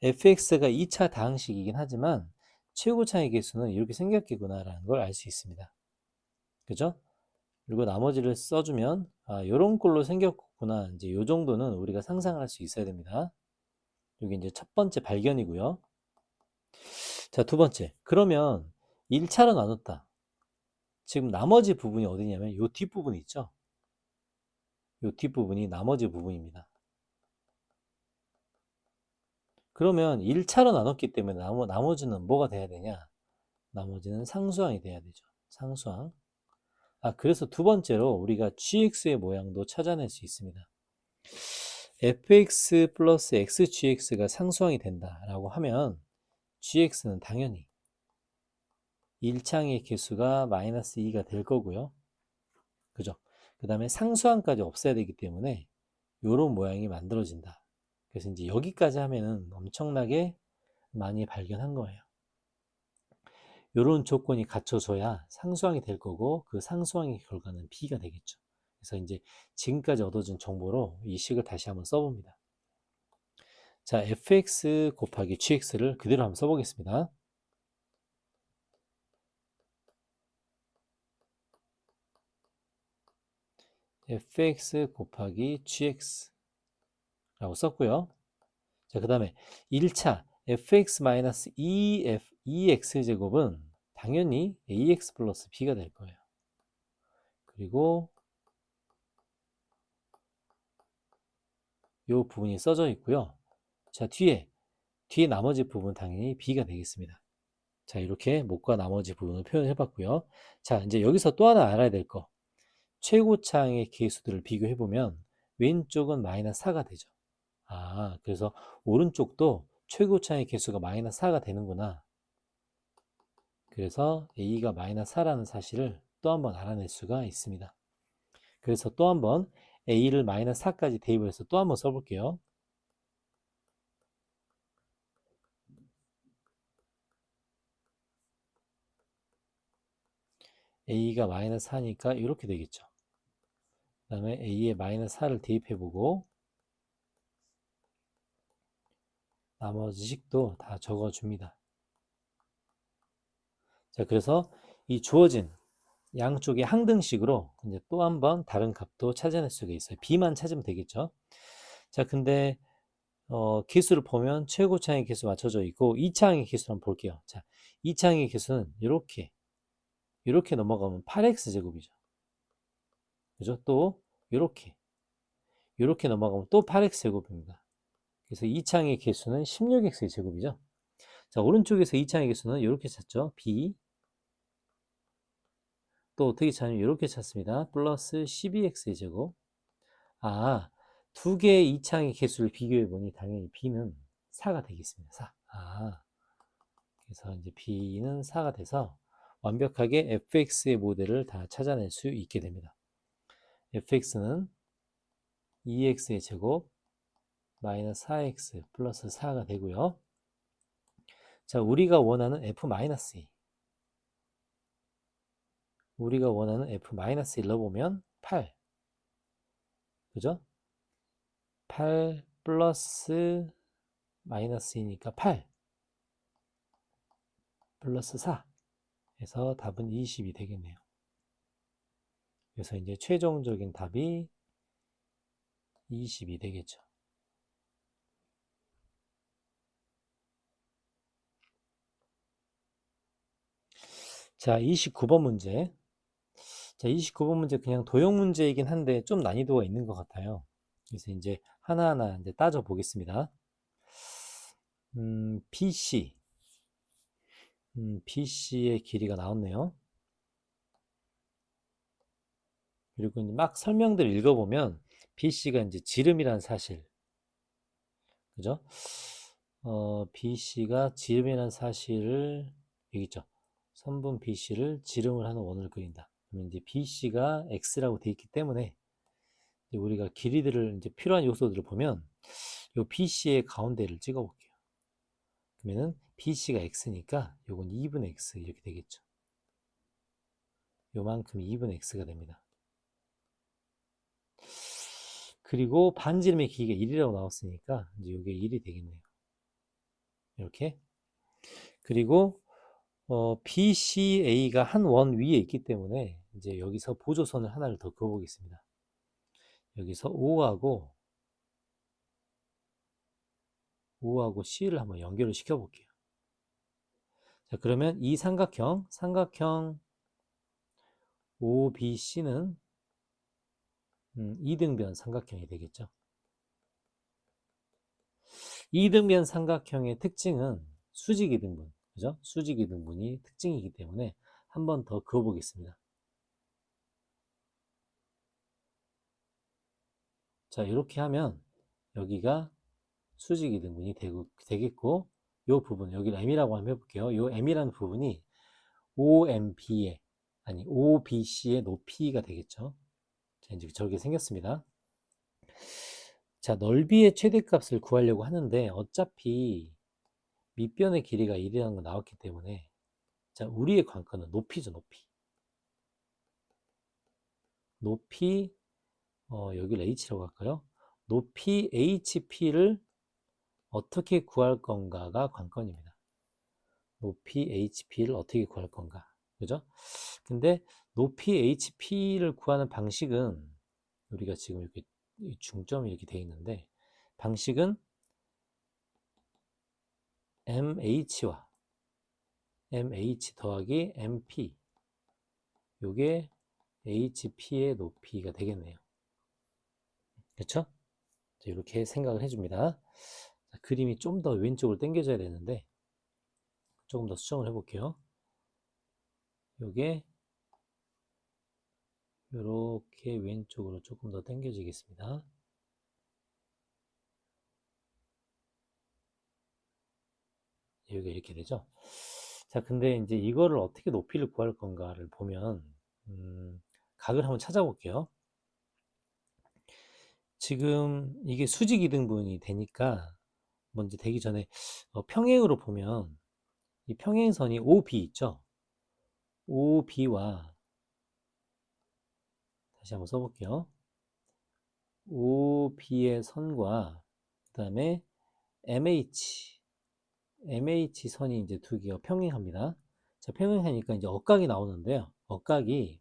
fx가 2차 다항식이긴 하지만 최고차의 개수는 이렇게 생겼겠구나라는 걸 알 수 있습니다. 그죠? 그리고 나머지를 써주면, 요런 꼴로 생겼구나. 이제 요 정도는 우리가 상상을 할 수 있어야 됩니다. 여기 이제 첫 번째 발견이고요. 자, 두 번째. 그러면 1차로 나눴다. 지금 나머지 부분이 어디냐면 요 뒷부분이 있죠? 요 뒷부분이 나머지 부분입니다. 그러면 1차로 나눴기 때문에 나머지는 뭐가 돼야 되냐? 나머지는 상수항이 돼야 되죠. 상수항. 그래서 두 번째로 우리가 gx의 모양도 찾아낼 수 있습니다. fx 플러스 xgx가 상수항이 된다라고 하면 gx는 당연히 1창의 개수가 마이너스 2가 될 거고요. 그죠? 그 다음에 상수항까지 없애야 되기 때문에 이런 모양이 만들어진다. 그래서 이제 여기까지 하면은 엄청나게 많이 발견한 거예요. 이런 조건이 갖춰져야 상수항이 될 거고 그 상수항의 결과는 b가 되겠죠. 그래서 이제 지금까지 얻어진 정보로 이 식을 다시 한번 써봅니다. 자, fx 곱하기 gx를 그대로 한번 써보겠습니다. fx 곱하기 gx 라고 썼고요. 자, 그 다음에 1차 fx-2x제곱은 당연히 ax 플러스 b가 될 거예요. 그리고 이 부분이 써져 있고요. 자, 뒤에 나머지 부분 당연히 b가 되겠습니다. 자, 이렇게 목과 나머지 부분을 표현해 봤고요. 자, 이제 여기서 또 하나 알아야 될 거. 최고차항의 개수들을 비교해 보면 왼쪽은 마이너스 4가 되죠. 그래서 오른쪽도 최고차항의 개수가 마이너스 4가 되는구나. 그래서 a가 마이너스 4라는 사실을 또 한번 알아낼 수가 있습니다. 그래서 또 한번 a를 마이너스 4까지 대입을 해서 또 한번 써볼게요. a가 마이너스 4니까 이렇게 되겠죠. 그 다음에 a에 마이너스 4를 대입해보고 나머지 식도 다 적어줍니다. 자, 그래서 이 주어진 양쪽의 항등식으로 이제 또 한번 다른 값도 찾아낼 수가 있어요. b만 찾으면 되겠죠. 자, 근데 기수를 보면 최고차항의 기수 맞춰져 있고 2차항의 기수 한번 볼게요. 자, 2차항의 기수는 이렇게 넘어가면 8x 제곱이죠. 그죠? 또 이렇게 넘어가면 또 8x 제곱입니다. 그래서 2차항의 개수는 16x 제곱이죠. 자, 오른쪽에서 2차항의 개수는 이렇게 찾죠. b 또 어떻게 찾냐면 이렇게 찾습니다. 플러스 12x 제곱. 아, 두 개의 2차항의 개수를 비교해 보니 당연히 b는 4가 되겠습니다. 4. 그래서 이제 b는 4가 돼서 완벽하게 fx의 모델을 다 찾아낼 수 있게 됩니다. fx는 2x의 제곱 마이너스 4x 플러스 4가 되고요. 자, 우리가 원하는 f-2. 우리가 원하는 f-1 넣어보면 8. 그죠? 8 플러스 마이너스이니까 8 플러스 4 해서 답은 20이 되겠네요. 그래서 이제 최종적인 답이 20이 되겠죠. 자, 29번 문제. 자, 29번 문제 그냥 도형 문제이긴 한데 좀 난이도가 있는 것 같아요. 그래서 이제 하나하나 이제 따져 보겠습니다. BC. BC의 길이가 나왔네요. 그리고 이제 막 설명들 읽어보면 BC가 이제 지름이란 사실. 그죠? BC가 지름이란 사실을 여기 있죠. 선분 BC를 지름을 하는 원을 그린다. 그러면 이제 BC가 X라고 되어 있기 때문에 이제 우리가 길이들을 이제 필요한 요소들을 보면 요 BC의 가운데를 찍어 볼게요. 그러면은 BC가 X니까 요건 2분의 X 이렇게 되겠죠. 요만큼 2분의 X가 됩니다. 그리고 반지름의 길이가 1이라고 나왔으니까 이제 요게 1이 되겠네요. 이렇게. 그리고 BCA가 한 원 위에 있기 때문에 이제 여기서 보조선을 하나를 더 그어보겠습니다. 여기서 O하고 C를 한번 연결을 시켜볼게요. 자, 그러면 이 삼각형 OBC는 2등변 삼각형이 되겠죠. 2등변 삼각형의 특징은 수직이등분, 그죠? 수직이등분이 특징이기 때문에 한 번 더 그어보겠습니다. 자, 이렇게 하면 여기가 수직이등분이 되겠고, 요 부분, 여기를 M이라고 한번 해볼게요. 요 M이라는 부분이 OBC의 높이가 되겠죠. 자, 이제 저렇게 생겼습니다. 자, 넓이의 최대값을 구하려고 하는데 어차피 밑변의 길이가 1이라는 거 나왔기 때문에 자, 우리의 관건은 높이죠, 높이 여기를 H라고 할까요? 높이 HP를 어떻게 구할 건가가 관건입니다. 높이 HP를 어떻게 구할 건가, 그죠? 근데 높이 HP를 구하는 방식은 우리가 지금 이렇게 중점이 이렇게 되어 있는데 방식은 MH와 MH 더하기 MP 요게 HP의 높이가 되겠네요. 그렇죠? 이렇게 생각을 해줍니다. 자, 그림이 좀 더 왼쪽으로 당겨져야 되는데 조금 더 수정을 해볼게요. 요게 이렇게 왼쪽으로 조금 더 당겨지겠습니다. 여기가 이렇게 되죠. 자, 근데 이제 이거를 어떻게 높이를 구할 건가를 보면 각을 한번 찾아볼게요. 지금 이게 수직 이등분이 되니까 먼저 되기 전에 평행으로 보면 이 평행선이 OB 있죠. OB와 다시 한번 써볼게요. OB의 선과 그 다음에 MH 선이 이제 두 개가 평행합니다. 자, 평행하니까 이제 억각이 나오는데요. 억각이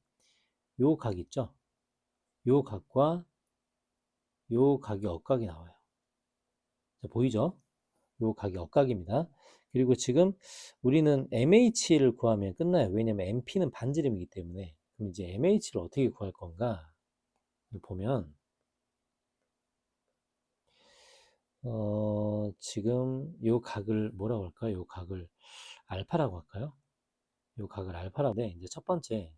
요 각 있죠. 요 각과 요 각이 억각이 나와요. 보이죠? 요 각이 억각입니다. 그리고 지금 우리는 MH를 구하면 끝나요. 왜냐면 MP는 반지름이기 때문에. 그럼 이제 MH를 어떻게 구할 건가? 보면 지금 요 각을 뭐라고 할까요? 요 각을 알파라고 할까요? 요 각을 알파라고 해. 이제 첫 번째,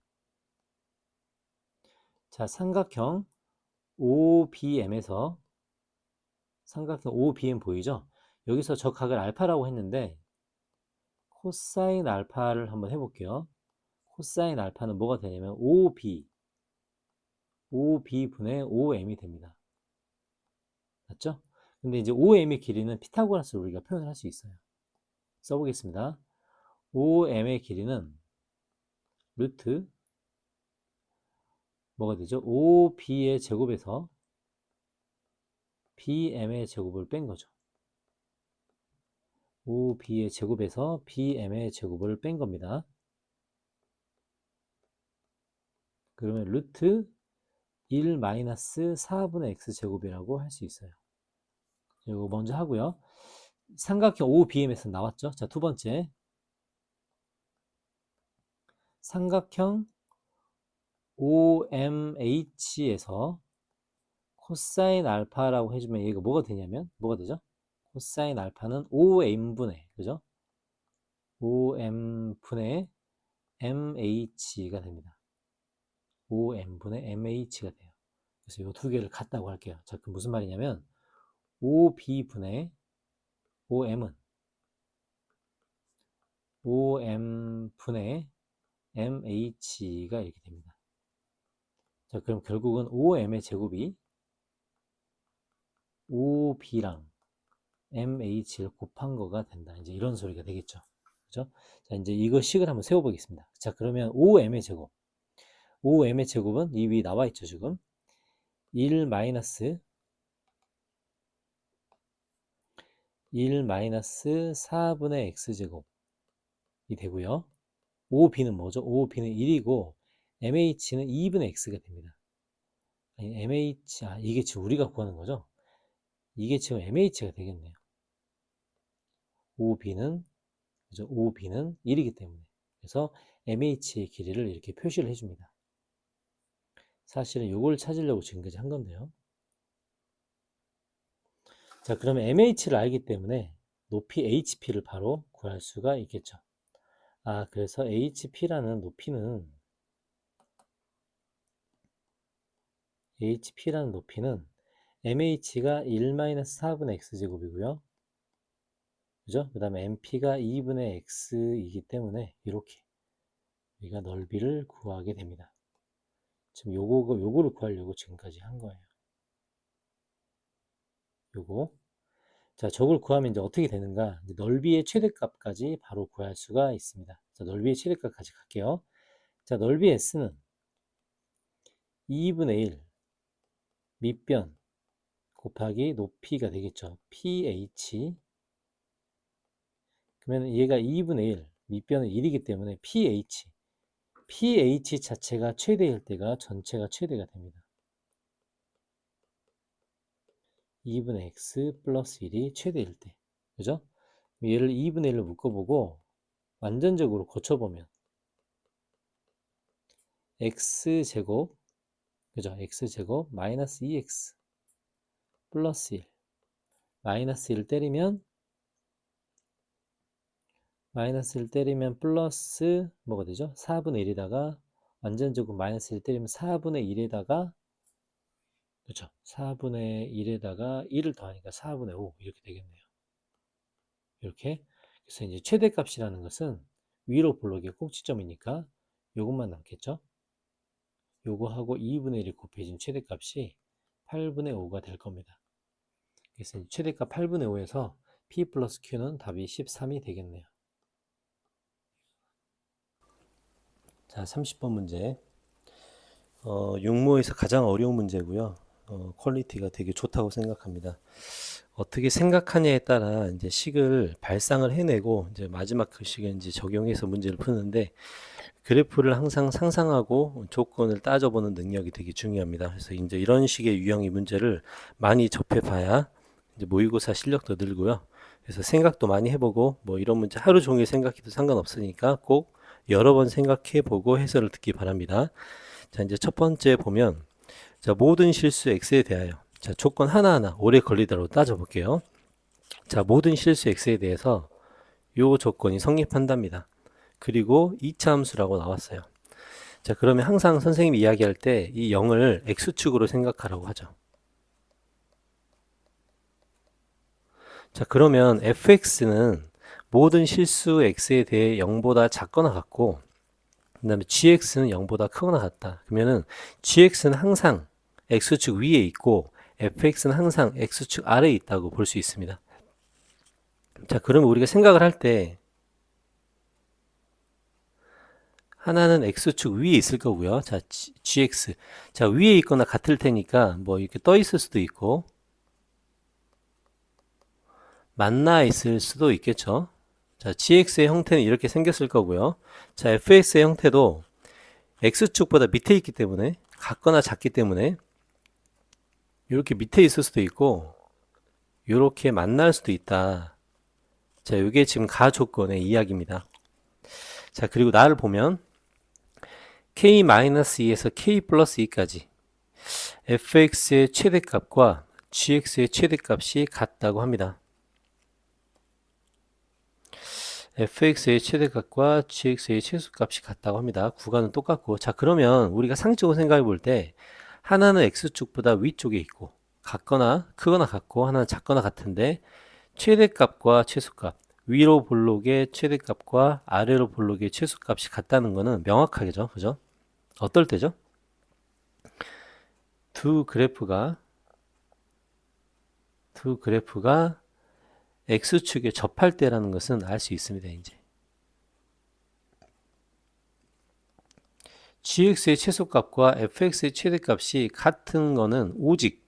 자, 삼각형 OBM에서 삼각형 OBM 보이죠? 여기서 저 각을 알파라고 했는데 코사인 알파를 한번 해볼게요. 코사인 알파는 뭐가 되냐면 OB분의 OM이 됩니다. 맞죠? 근데 이제 OM의 길이는 피타고라스로 우리가 표현을 할 수 있어요. 써보겠습니다. OM의 길이는 루트 뭐가 되죠? OB의 제곱에서 BM의 제곱을 뺀 거죠. OB의 제곱에서 BM의 제곱을 뺀 겁니다. 그러면 루트 1 마이너스 4분의 x제곱이라고 할 수 있어요. 이거 먼저 하고요. 삼각형 OBM에서 나왔죠. 자, 두 번째. 삼각형 OMH에서 코사인 알파라고 해주면 얘가 뭐가 되냐면, 뭐가 되죠? 코사인 알파는 OM분의, 그죠? OM분의 MH가 됩니다. OM분의 MH가 돼요. 그래서 이 두 개를 같다고 할게요. 자, 그럼 무슨 말이냐면, OB분의 OM은 OM분의 MH가 이렇게 됩니다. 자, 그럼 결국은 OM의 제곱이 OB랑 MH를 곱한 거가 된다. 이제 이런 소리가 되겠죠. 그죠? 자, 이제 이거 식을 한번 세워보겠습니다. 자, 그러면 OM의 제곱. OM의 제곱은 이 위 나와 있죠, 지금. 1 마이너스 4분의 x제곱이 되고요. OB는 뭐죠? OB는 1이고 MH는 2분의 x가 됩니다. 아니, MH, 이게 지금 우리가 구하는 거죠? 이게 지금 MH가 되겠네요. OB는, 그죠? OB는 1이기 때문에. 그래서 MH의 길이를 이렇게 표시를 해줍니다. 사실은 이걸 찾으려고 지금까지 한 건데요. 자, 그러면 MH를 알기 때문에 높이 HP를 바로 구할 수가 있겠죠. 그래서 HP라는 높이는 MH가 1-4분의 x제곱이고요. 그죠? 그 다음에 MP가 2분의 x이기 때문에 이렇게 우리가 넓이를 구하게 됩니다. 지금 요거를 구하려고 지금까지 한 거예요. 요거. 자, 저걸 구하면 이제 어떻게 되는가? 이제 넓이의 최대값까지 바로 구할 수가 있습니다. 자, 넓이의 최대값까지 갈게요. 자, 넓이 S는 2분의 1 밑변 곱하기 높이가 되겠죠. PH. 그러면 얘가 2분의 1, 밑변은 1이기 때문에 PH 자체가 최대일 때가 전체가 최대가 됩니다. 2분의 x 플러스 1이 최대일 때. 그죠? 얘를 2분의 1로 묶어보고 완전적으로 고쳐보면 x제곱, 그죠? x제곱 마이너스 2x 플러스 1 마이너스 1 때리면 플러스 뭐가 되죠? 4분의 1에다가 완전적으로 마이너스 1 때리면 4분의 1에다가 그렇죠? 4분의 1에다가 1을 더하니까 4분의 5 이렇게 되겠네요. 이렇게. 그래서 이제 최대값이라는 것은 위로 볼록의 꼭지점이니까 요것만 남겠죠? 요거하고 2분의 1이 곱해진 최대값이 8분의 5가 될 겁니다. 그래서 최대값 8분의 5에서 P 플러스 Q는 답이 13이 되겠네요. 자, 30번 문제. 육모에서 가장 어려운 문제고요. 퀄리티가 되게 좋다고 생각합니다. 어떻게 생각하냐에 따라 이제 식을 발상을 해내고 이제 마지막 그 식을 이제 적용해서 문제를 푸는데 그래프를 항상 상상하고 조건을 따져보는 능력이 되게 중요합니다. 그래서 이제 이런 식의 유형의 문제를 많이 접해봐야 이제 모의고사 실력도 늘고요. 그래서 생각도 많이 해보고 뭐 이런 문제 하루 종일 생각해도 상관없으니까 꼭 여러 번 생각해보고 해설을 듣기 바랍니다. 자, 이제 첫 번째 보면 자, 모든 실수 x에 대하여 자, 조건 하나하나 오래 걸리도록 따져볼게요. 자, 모든 실수 x에 대해서 요 조건이 성립한답니다. 그리고 2차 함수라고 나왔어요. 자, 그러면 항상 선생님이 이야기할 때 이 0을 x축으로 생각하라고 하죠. 자, 그러면 fx는 모든 실수 x에 대해 0보다 작거나 같고, 그 다음에 gx는 0보다 크거나 같다. 그러면은 gx는 항상 x축 위에 있고, fx는 항상 x축 아래에 있다고 볼 수 있습니다. 자, 그러면 우리가 생각을 할 때, 하나는 x축 위에 있을 거고요. 자, gx. 자, 위에 있거나 같을 테니까, 뭐 이렇게 떠 있을 수도 있고, 만나 있을 수도 있겠죠. 자, gx의 형태는 이렇게 생겼을 거고요. 자, fx의 형태도 x축보다 밑에 있기 때문에 같거나 작기 때문에 이렇게 밑에 있을 수도 있고 이렇게 만날 수도 있다. 자, 이게 지금 가 조건의 이야기입니다. 자, 그리고 나를 보면 k-2에서 k 플러스 2까지 fx의 최대값과 gx의 최대값이 같다고 합니다. fx의 최대값과 gx의 최소값이 같다고 합니다. 구간은 똑같고. 자, 그러면 우리가 상식적으로 생각해 볼 때 하나는 x축보다 위쪽에 있고 같거나 크거나 같고 하나는 작거나 같은데 최대값과 최소값 위로 볼록의 최대값과 아래로 볼록의 최소값이 같다는 것은 명확하겠죠. 그죠? 어떨 때죠? 두 그래프가 x축에 접할 때라는 것은 알 수 있습니다. 이제 gx의 최소값과 fx의 최대값이 같은 거는 오직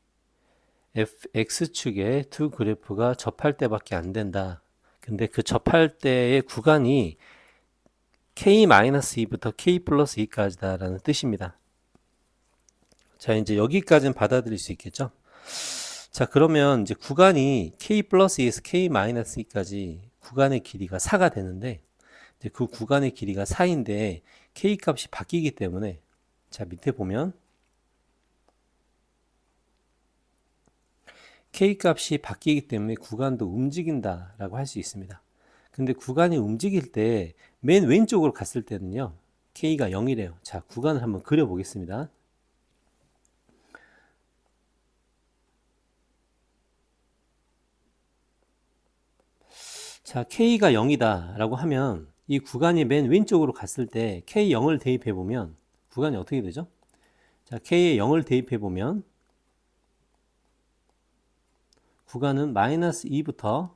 x축에 두 그래프가 접할 때밖에 안 된다. 근데 그 접할 때의 구간이 k-2부터 k 플러스 2까지다라는 뜻입니다. 자, 이제 여기까지는 받아들일 수 있겠죠? 자, 그러면 이제 구간이 k 플러스 2에서 k 마이너스 2까지 구간의 길이가 4가 되는데 이제 그 구간의 길이가 4인데 k 값이 바뀌기 때문에 자, 밑에 보면 k 값이 바뀌기 때문에 구간도 움직인다라고 할 수 있습니다. 근데 구간이 움직일 때 맨 왼쪽으로 갔을 때는요. k가 0이래요. 자, 구간을 한번 그려 보겠습니다. 자, k가 0이다 라고 하면 이 구간이 맨 왼쪽으로 갔을 때 k0을 대입해 보면 구간이 어떻게 되죠? 자, k에 0을 대입해 보면 구간은 마이너스 2부터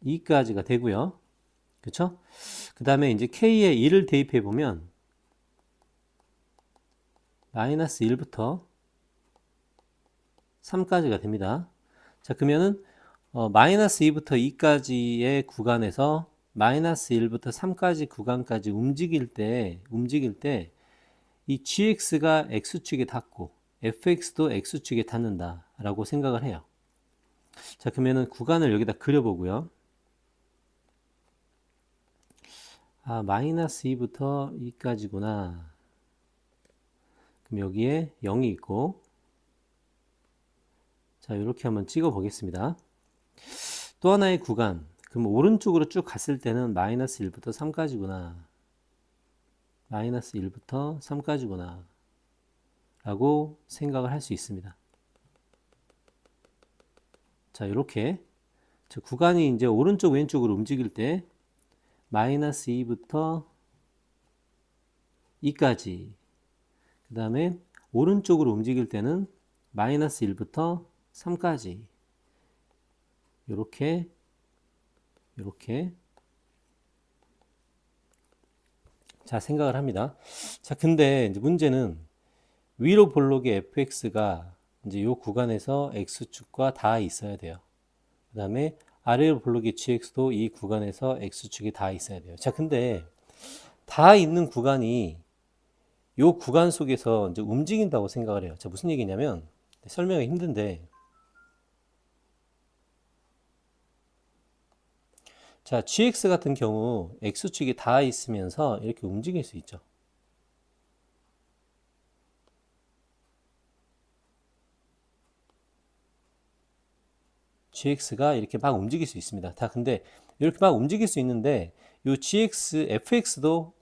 2까지가 되고요. 그렇죠? 그 다음에 이제 k에 1을 대입해 보면 마이너스 1부터 3까지가 됩니다. 자, 그러면은 마이너스 2부터 2까지의 구간에서 마이너스 1부터 3까지 구간까지 움직일 때 이 gx가 x축에 닿고 fx도 x축에 닿는다라고 생각을 해요. 자, 그러면은 구간을 여기다 그려보고요. 아, 마이너스 2부터 2까지구나. 그럼 여기에 0이 있고, 자, 이렇게 한번 찍어 보겠습니다. 또 하나의 구간. 그럼 오른쪽으로 쭉 갔을 때는 마이너스 1부터 3까지구나. 마이너스 1부터 3까지구나. 라고 생각을 할 수 있습니다. 자, 이렇게. 구간이 이제 오른쪽 왼쪽으로 움직일 때 마이너스 2부터 2까지. 그 다음에 오른쪽으로 움직일 때는 마이너스 1부터 3까지. 이렇게 자, 생각을 합니다. 자, 근데 이제 문제는 위로 볼록의 fx가 이제 이 구간에서 x축과 다 있어야 돼요. 그 다음에 아래로 볼록의 gx도 이 구간에서 x축이 다 있어야 돼요. 자, 근데 다 있는 구간이 이 구간 속에서 이제 움직인다고 생각을 해요. 자, 무슨 얘기냐면 설명이 힘든데 자, gx 같은 경우 x축이 닿아 있으면서 이렇게 움직일 수 있죠. gx가 이렇게 막 움직일 수 있습니다. 다 근데 이렇게 막 움직일 수 있는데 이 gx, fx도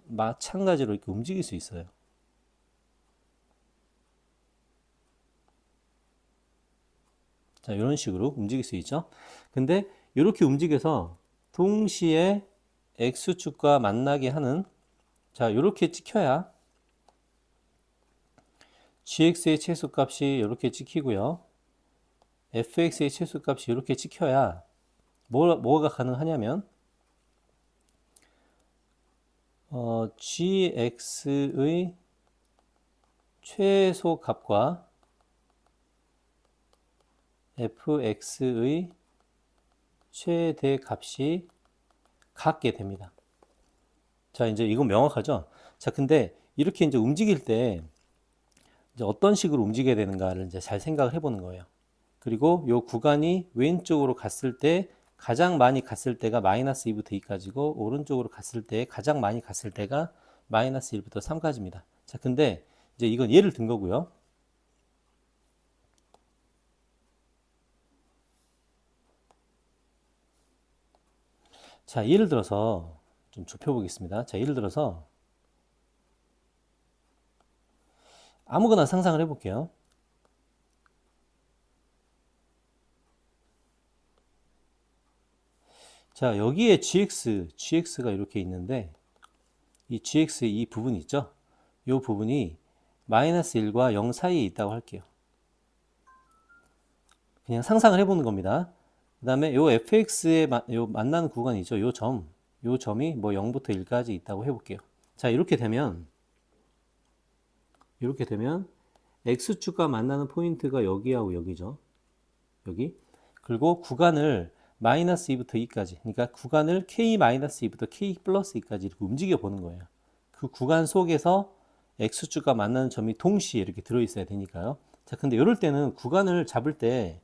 마찬가지로 이렇게 움직일 수 있어요. 자, 이런 식으로 움직일 수 있죠. 근데 이렇게 움직여서 동시에 x축과 만나게 하는, 자, 이렇게 찍혀야 gx의 최소값이 이렇게 찍히고요. fx의 최소값이 이렇게 찍혀야 뭐가 가능하냐면 gx의 최소값과 fx의 최대값이 같게 됩니다. 자, 이제 이건 명확하죠? 자, 근데 이렇게 이제 움직일 때 이제 어떤 식으로 움직여야 되는가를 이제 잘 생각을 해보는 거예요. 그리고 이 구간이 왼쪽으로 갔을 때 가장 많이 갔을 때가 마이너스 2부터 2까지고 오른쪽으로 갔을 때 가장 많이 갔을 때가 마이너스 1부터 3까지입니다. 자, 근데 이제 이건 예를 든 거고요. 자, 예를 들어서 좀 좁혀 보겠습니다. 자, 예를 들어서 아무거나 상상을 해볼게요. 자, 여기에 gx가 이렇게 있는데 이 gx의 이 부분이 있죠? 이 부분이 마이너스 1과 0 사이에 있다고 할게요. 그냥 상상을 해보는 겁니다. 그 다음에 요 fx에 요 만나는 구간이죠. 요 점이 뭐 0부터 1까지 있다고 해볼게요. 자, 이렇게 되면 x축과 만나는 포인트가 여기하고 여기죠. 여기. 그리고 구간을 마이너스 2부터 2까지, 그러니까 구간을 k-2부터 k 플러스 2까지 이렇게 움직여 보는 거예요. 그 구간 속에서 x축과 만나는 점이 동시에 이렇게 들어있어야 되니까요. 자, 근데 이럴 때는 구간을 잡을 때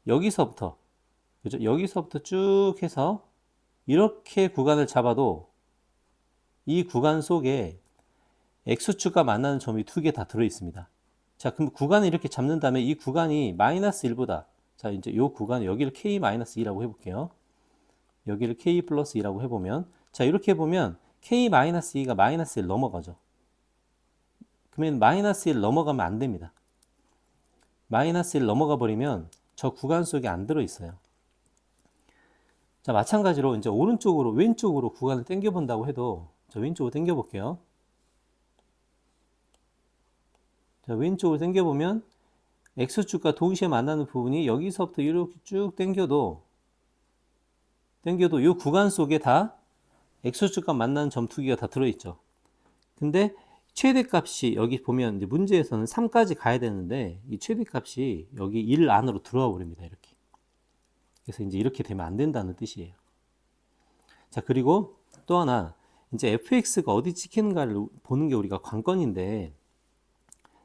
여기서부터, 그죠? 여기서부터 쭉 해서 이렇게 구간을 잡아도 이 구간 속에 x축과 만나는 점이 두 개 다 들어있습니다. 자, 그럼 구간을 이렇게 잡는 다음에 이 구간이 마이너스 1보다, 자, 이제 이 구간, 여기를 k-2라고 해볼게요. 여기를 k 플러스 2라고 해보면, 자, 이렇게 해보면 k-2가 마이너스 1 넘어가죠. 그러면 마이너스 1 넘어가면 안 됩니다. 마이너스 1 넘어가 버리면 저 구간 속에 안 들어있어요. 자, 마찬가지로 이제 왼쪽으로 구간을 당겨 본다고 해도, 자, 왼쪽으로 당겨 볼게요. 자, 왼쪽으로 당겨 보면 x축과 동시에 만나는 부분이 여기서부터 이렇게 쭉 당겨도 이 구간 속에 다 x축과 만나는 점 두 개가 다 들어있죠. 근데 최대값이 여기 보면 이제 문제에서는 3까지 가야 되는데 이 최대값이 여기 1 안으로 들어와 버립니다. 이렇게. 그래서 이제 이렇게 되면 안 된다는 뜻이에요. 자, 그리고 또 하나, 이제 fx가 어디 찍히는가를 보는 게 우리가 관건인데,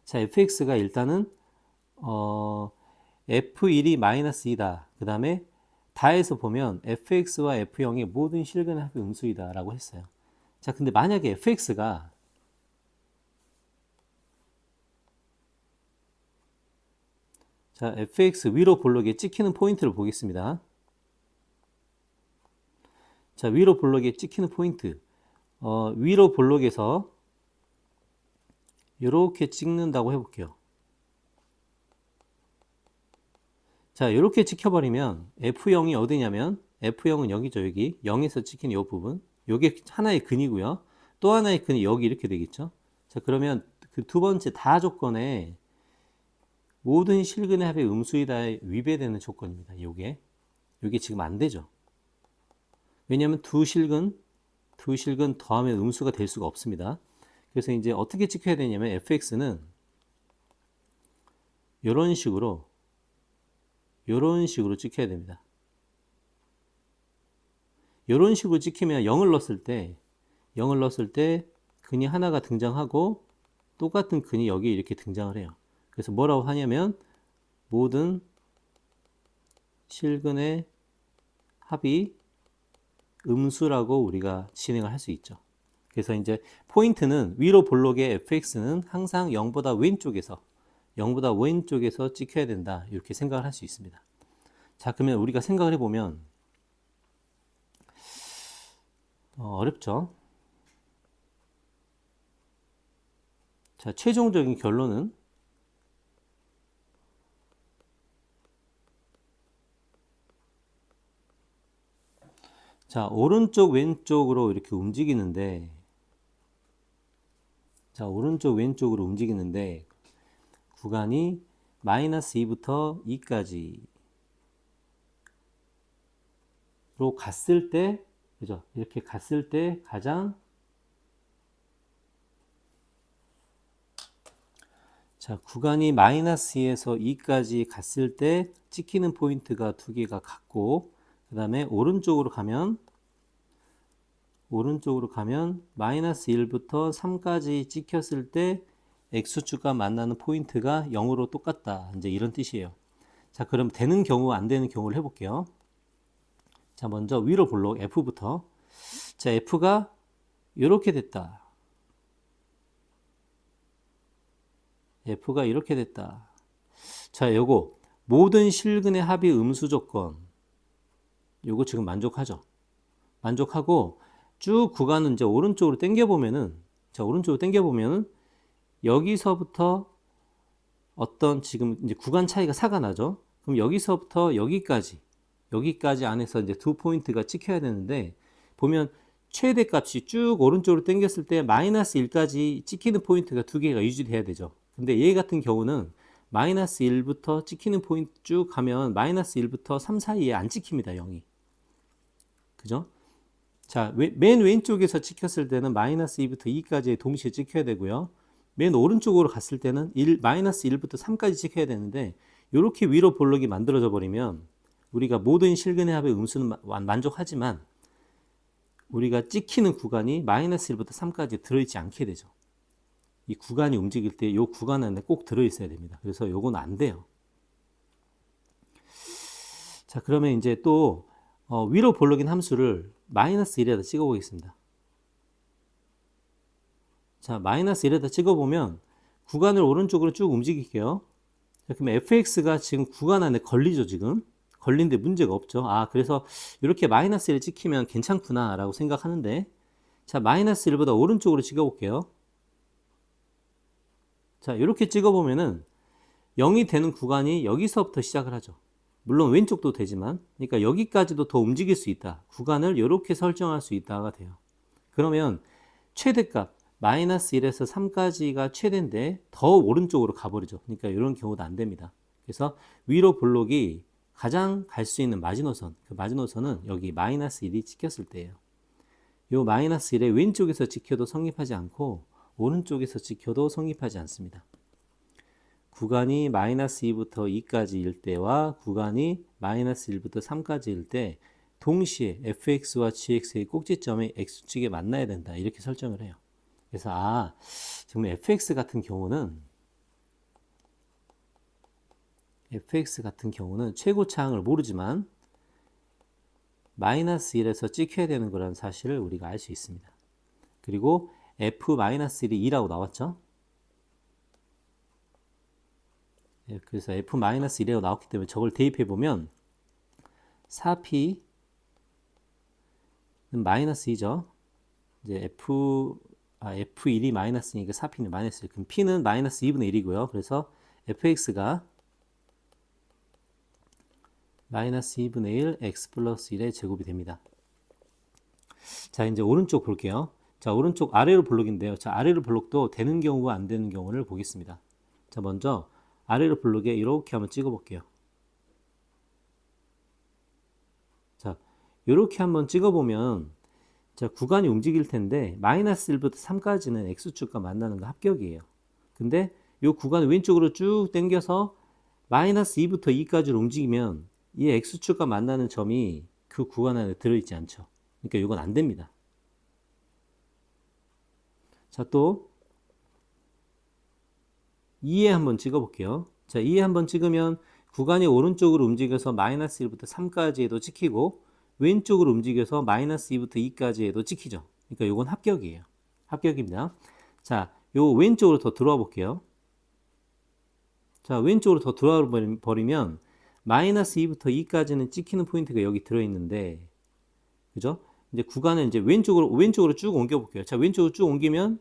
자, fx가 일단은 f1이 마이너스 2다. 그 다음에 다해서 보면 fx와 f0의 모든 실근의 합이 음수이다 라고 했어요. 자, 근데 만약에 fx가 자, fx 위로 볼록에 찍히는 포인트를 보겠습니다. 자, 위로 볼록에 찍히는 포인트. 위로 볼록에서 이렇게 찍는다고 해볼게요. 자, 이렇게 찍혀버리면 F0이 어디냐면 F0은 여기죠. 여기 0에서 찍힌 이 부분. 요게 하나의 근이고요. 또 하나의 근이 여기 이렇게 되겠죠. 자, 그러면 그 두 번째 다 조건에 모든 실근의 합의 음수이다에 위배되는 조건입니다. 요게 지금 안 되죠. 왜냐하면 두 실근 더하면 음수가 될 수가 없습니다. 그래서 이제 어떻게 찍혀야 되냐면 fx는 이런 식으로 찍혀야 됩니다. 이런 식으로 찍히면 0을 넣었을 때 근이 하나가 등장하고 똑같은 근이 여기 이렇게 등장을 해요. 그래서 뭐라고 하냐면 모든 실근의 합이 음수라고 우리가 진행을 할 수 있죠. 그래서 이제 포인트는 위로 볼록의 fx는 항상 0보다 왼쪽에서 찍혀야 된다. 이렇게 생각을 할 수 있습니다. 자, 그러면 우리가 생각을 해보면 어렵죠. 자, 최종적인 결론은 자, 오른쪽 왼쪽으로 이렇게 움직이는데 자, 오른쪽 왼쪽으로 움직이는데 구간이 마이너스 2부터 2까지로 갔을 때, 그죠? 이렇게 갔을 때 가장 자, 구간이 마이너스 2에서 2까지 갔을 때 찍히는 포인트가 두 개가 같고, 그 다음에 오른쪽으로 가면 마이너스 1부터 3까지 찍혔을 때 X축과 만나는 포인트가 0으로 똑같다. 이제 이런 뜻이에요. 자, 그럼 되는 경우, 안 되는 경우를 해볼게요. 자, 먼저 위로 볼록 F부터. 자, F가 이렇게 됐다. F가 이렇게 됐다. 자, 요거 모든 실근의 합의 음수 조건. 요거 지금 만족하죠? 만족하고 쭉 구간은 이제 오른쪽으로 당겨 보면은 여기서부터 어떤 지금 이제 구간 차이가 4가 나죠? 그럼 여기서부터 여기까지 안에서 이제 두 포인트가 찍혀야 되는데 보면 최대 값이 쭉 오른쪽으로 당겼을 때 마이너스 1까지 찍히는 포인트가 두 개가 유지돼야 되죠. 근데 얘 같은 경우는 마이너스 1부터 찍히는 포인트 쭉 가면 마이너스 1부터 3 사이에 안 찍힙니다. 0이. 그죠? 자, 맨 왼쪽에서 찍혔을 때는 마이너스 2부터 2까지 동시에 찍혀야 되고요. 맨 오른쪽으로 갔을 때는 마이너스 1부터 3까지 찍혀야 되는데 이렇게 위로 볼록이 만들어져 버리면 우리가 모든 실근의 합의 음수는 만족하지만 우리가 찍히는 구간이 마이너스 1부터 3까지 들어있지 않게 되죠. 이 구간이 움직일 때 이 구간 안에 꼭 들어있어야 됩니다. 그래서 요건 안 돼요. 자, 그러면 이제 또 위로 볼록인 함수를 마이너스 1에다 찍어 보겠습니다. 자, 마이너스 1에다 찍어 보면 구간을 오른쪽으로 쭉 움직일게요. 자, 그러면 fx가 지금 구간 안에 걸리죠, 지금. 걸린데 문제가 없죠. 아, 그래서 이렇게 마이너스 1을 찍히면 괜찮구나 라고 생각하는데 자, 마이너스 1보다 오른쪽으로 찍어 볼게요. 자, 이렇게 찍어 보면은 0이 되는 구간이 여기서부터 시작을 하죠. 물론 왼쪽도 되지만, 그러니까 여기까지도 더 움직일 수 있다. 구간을 이렇게 설정할 수 있다가 돼요. 그러면 최대값 마이너스 1에서 3까지가 최대인데 더 오른쪽으로 가버리죠. 그러니까 이런 경우도 안 됩니다. 그래서 위로 볼록이 가장 갈 수 있는 마지노선, 그 마지노선은 여기 마이너스 1이 찍혔을 때예요. 이 마이너스 1의 왼쪽에서 찍혀도 성립하지 않고 오른쪽에서 찍혀도 성립하지 않습니다. 구간이 마이너스 2부터 2까지일 때와 구간이 마이너스 1부터 3까지일 때 동시에 fx와 gx의 꼭지점이 x축에 만나야 된다. 이렇게 설정을 해요. 그래서 지금 fx 같은 경우는 최고차항을 모르지만 마이너스 1에서 찍혀야 되는 거라는 사실을 우리가 알 수 있습니다. 그리고 f-1이 2라고 나왔죠. 그래서 f-1이라고 나왔기 때문에 저걸 대입해 보면 4p는 마이너스 2죠. 이제 f1이 마이너스니까 4p는 마이너스 1. 그럼 p는 마이너스 2분의 1이고요. 그래서 fx가 마이너스 2분의 1 x 플러스 1의 제곱이 됩니다. 자, 이제 오른쪽 볼게요. 자, 오른쪽 아래로 볼록인데요. 자, 아래로 볼록도 되는 경우와 안 되는 경우를 보겠습니다. 자, 먼저 아래로 볼록에 이렇게 한번 찍어 볼게요. 자, 이렇게 한번 찍어 보면 자, 구간이 움직일 텐데 마이너스 1부터 3까지는 x축과 만나는 거 합격이에요. 근데 이 구간을 왼쪽으로 쭉 당겨서 마이너스 2부터 2까지로 움직이면 이 x축과 만나는 점이 그 구간 안에 들어있지 않죠. 그러니까 이건 안 됩니다. 자, 또 2에 한번 찍어 볼게요. 자, 2에 한번 찍으면 구간이 오른쪽으로 움직여서 마이너스 1부터 3까지에도 찍히고 왼쪽으로 움직여서 마이너스 2부터 2까지 해도 찍히죠. 그러니까 요건 합격이에요. 합격입니다. 자, 요 왼쪽으로 더 들어와 볼게요. 자, 왼쪽으로 더 들어와 버리면 마이너스 2부터 2까지는 찍히는 포인트가 여기 들어있는데, 그죠? 이제 구간을 이제 왼쪽으로 쭉 옮겨 볼게요. 자, 왼쪽으로 쭉 옮기면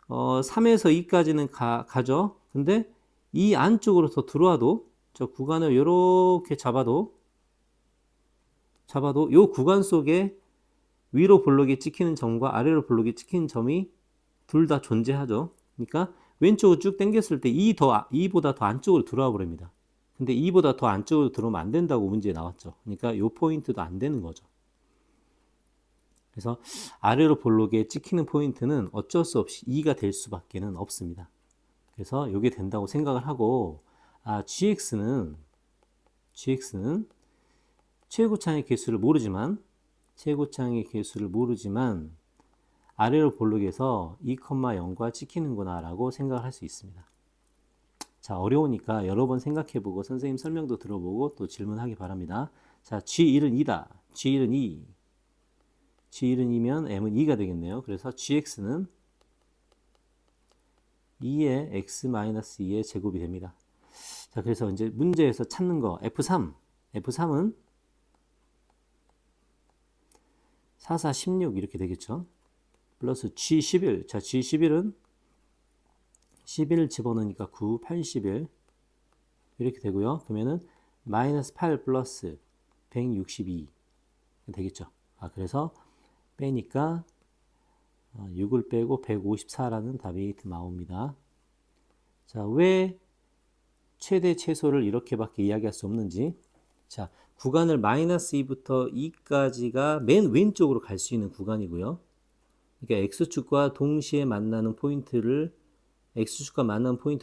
3에서 2까지는 가죠. 근데 이 안쪽으로 더 들어와도 저 구간을 이렇게 잡아도 요 구간 속에 위로 볼록이 찍히는 점과 아래로 볼록이 찍히는 점이 둘 다 존재하죠. 그러니까 왼쪽으로 쭉 당겼을 때 2보다 더 안쪽으로 들어와 버립니다. 근데 2보다 더 안쪽으로 들어오면 안 된다고 문제에 나왔죠. 그러니까 요 포인트도 안 되는 거죠. 그래서 아래로 볼록에 찍히는 포인트는 어쩔 수 없이 2가 될 수밖에 없습니다. 그래서 이게 된다고 생각을 하고, GX는 최고창의 개수를 모르지만 아래로 볼록에서 2,0과 찍히는구나 라고 생각을 할 수 있습니다. 자, 어려우니까 여러 번 생각해보고 선생님 설명도 들어보고 또 질문하기 바랍니다. 자, G1은 2다. G1은 2. G1은 2면 M은 2가 되겠네요. 그래서 GX는 2의 X-2의 제곱이 됩니다. 자, 그래서 이제 문제에서 찾는 거 F3은 4, 4, 16 이렇게 되겠죠. 플러스 G11. 자, G11은 11을 집어넣으니까 9, 81 이렇게 되고요. 그러면은 마이너스 8 플러스 162 되겠죠. 그래서 빼니까 6을 빼고 154라는 답이 나옵니다. 자, 왜 최대 최소를 이렇게밖에 이야기할 수 없는지. 자, 구간을 마이너스 2부터 2까지가 맨 왼쪽으로 갈 수 있는 구간이고요. 그러니까 X축과 동시에 만나는 포인트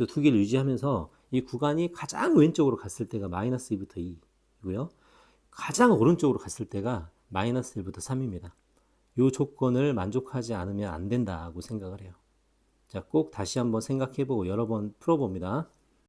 두 개를 유지하면서 이 구간이 가장 왼쪽으로 갔을 때가 마이너스 2부터 2이고요. 가장 오른쪽으로 갔을 때가 마이너스 1부터 3입니다. 이 조건을 만족하지 않으면 안 된다고 생각을 해요. 자, 꼭 다시 한번 생각해보고 여러 번 풀어봅니다.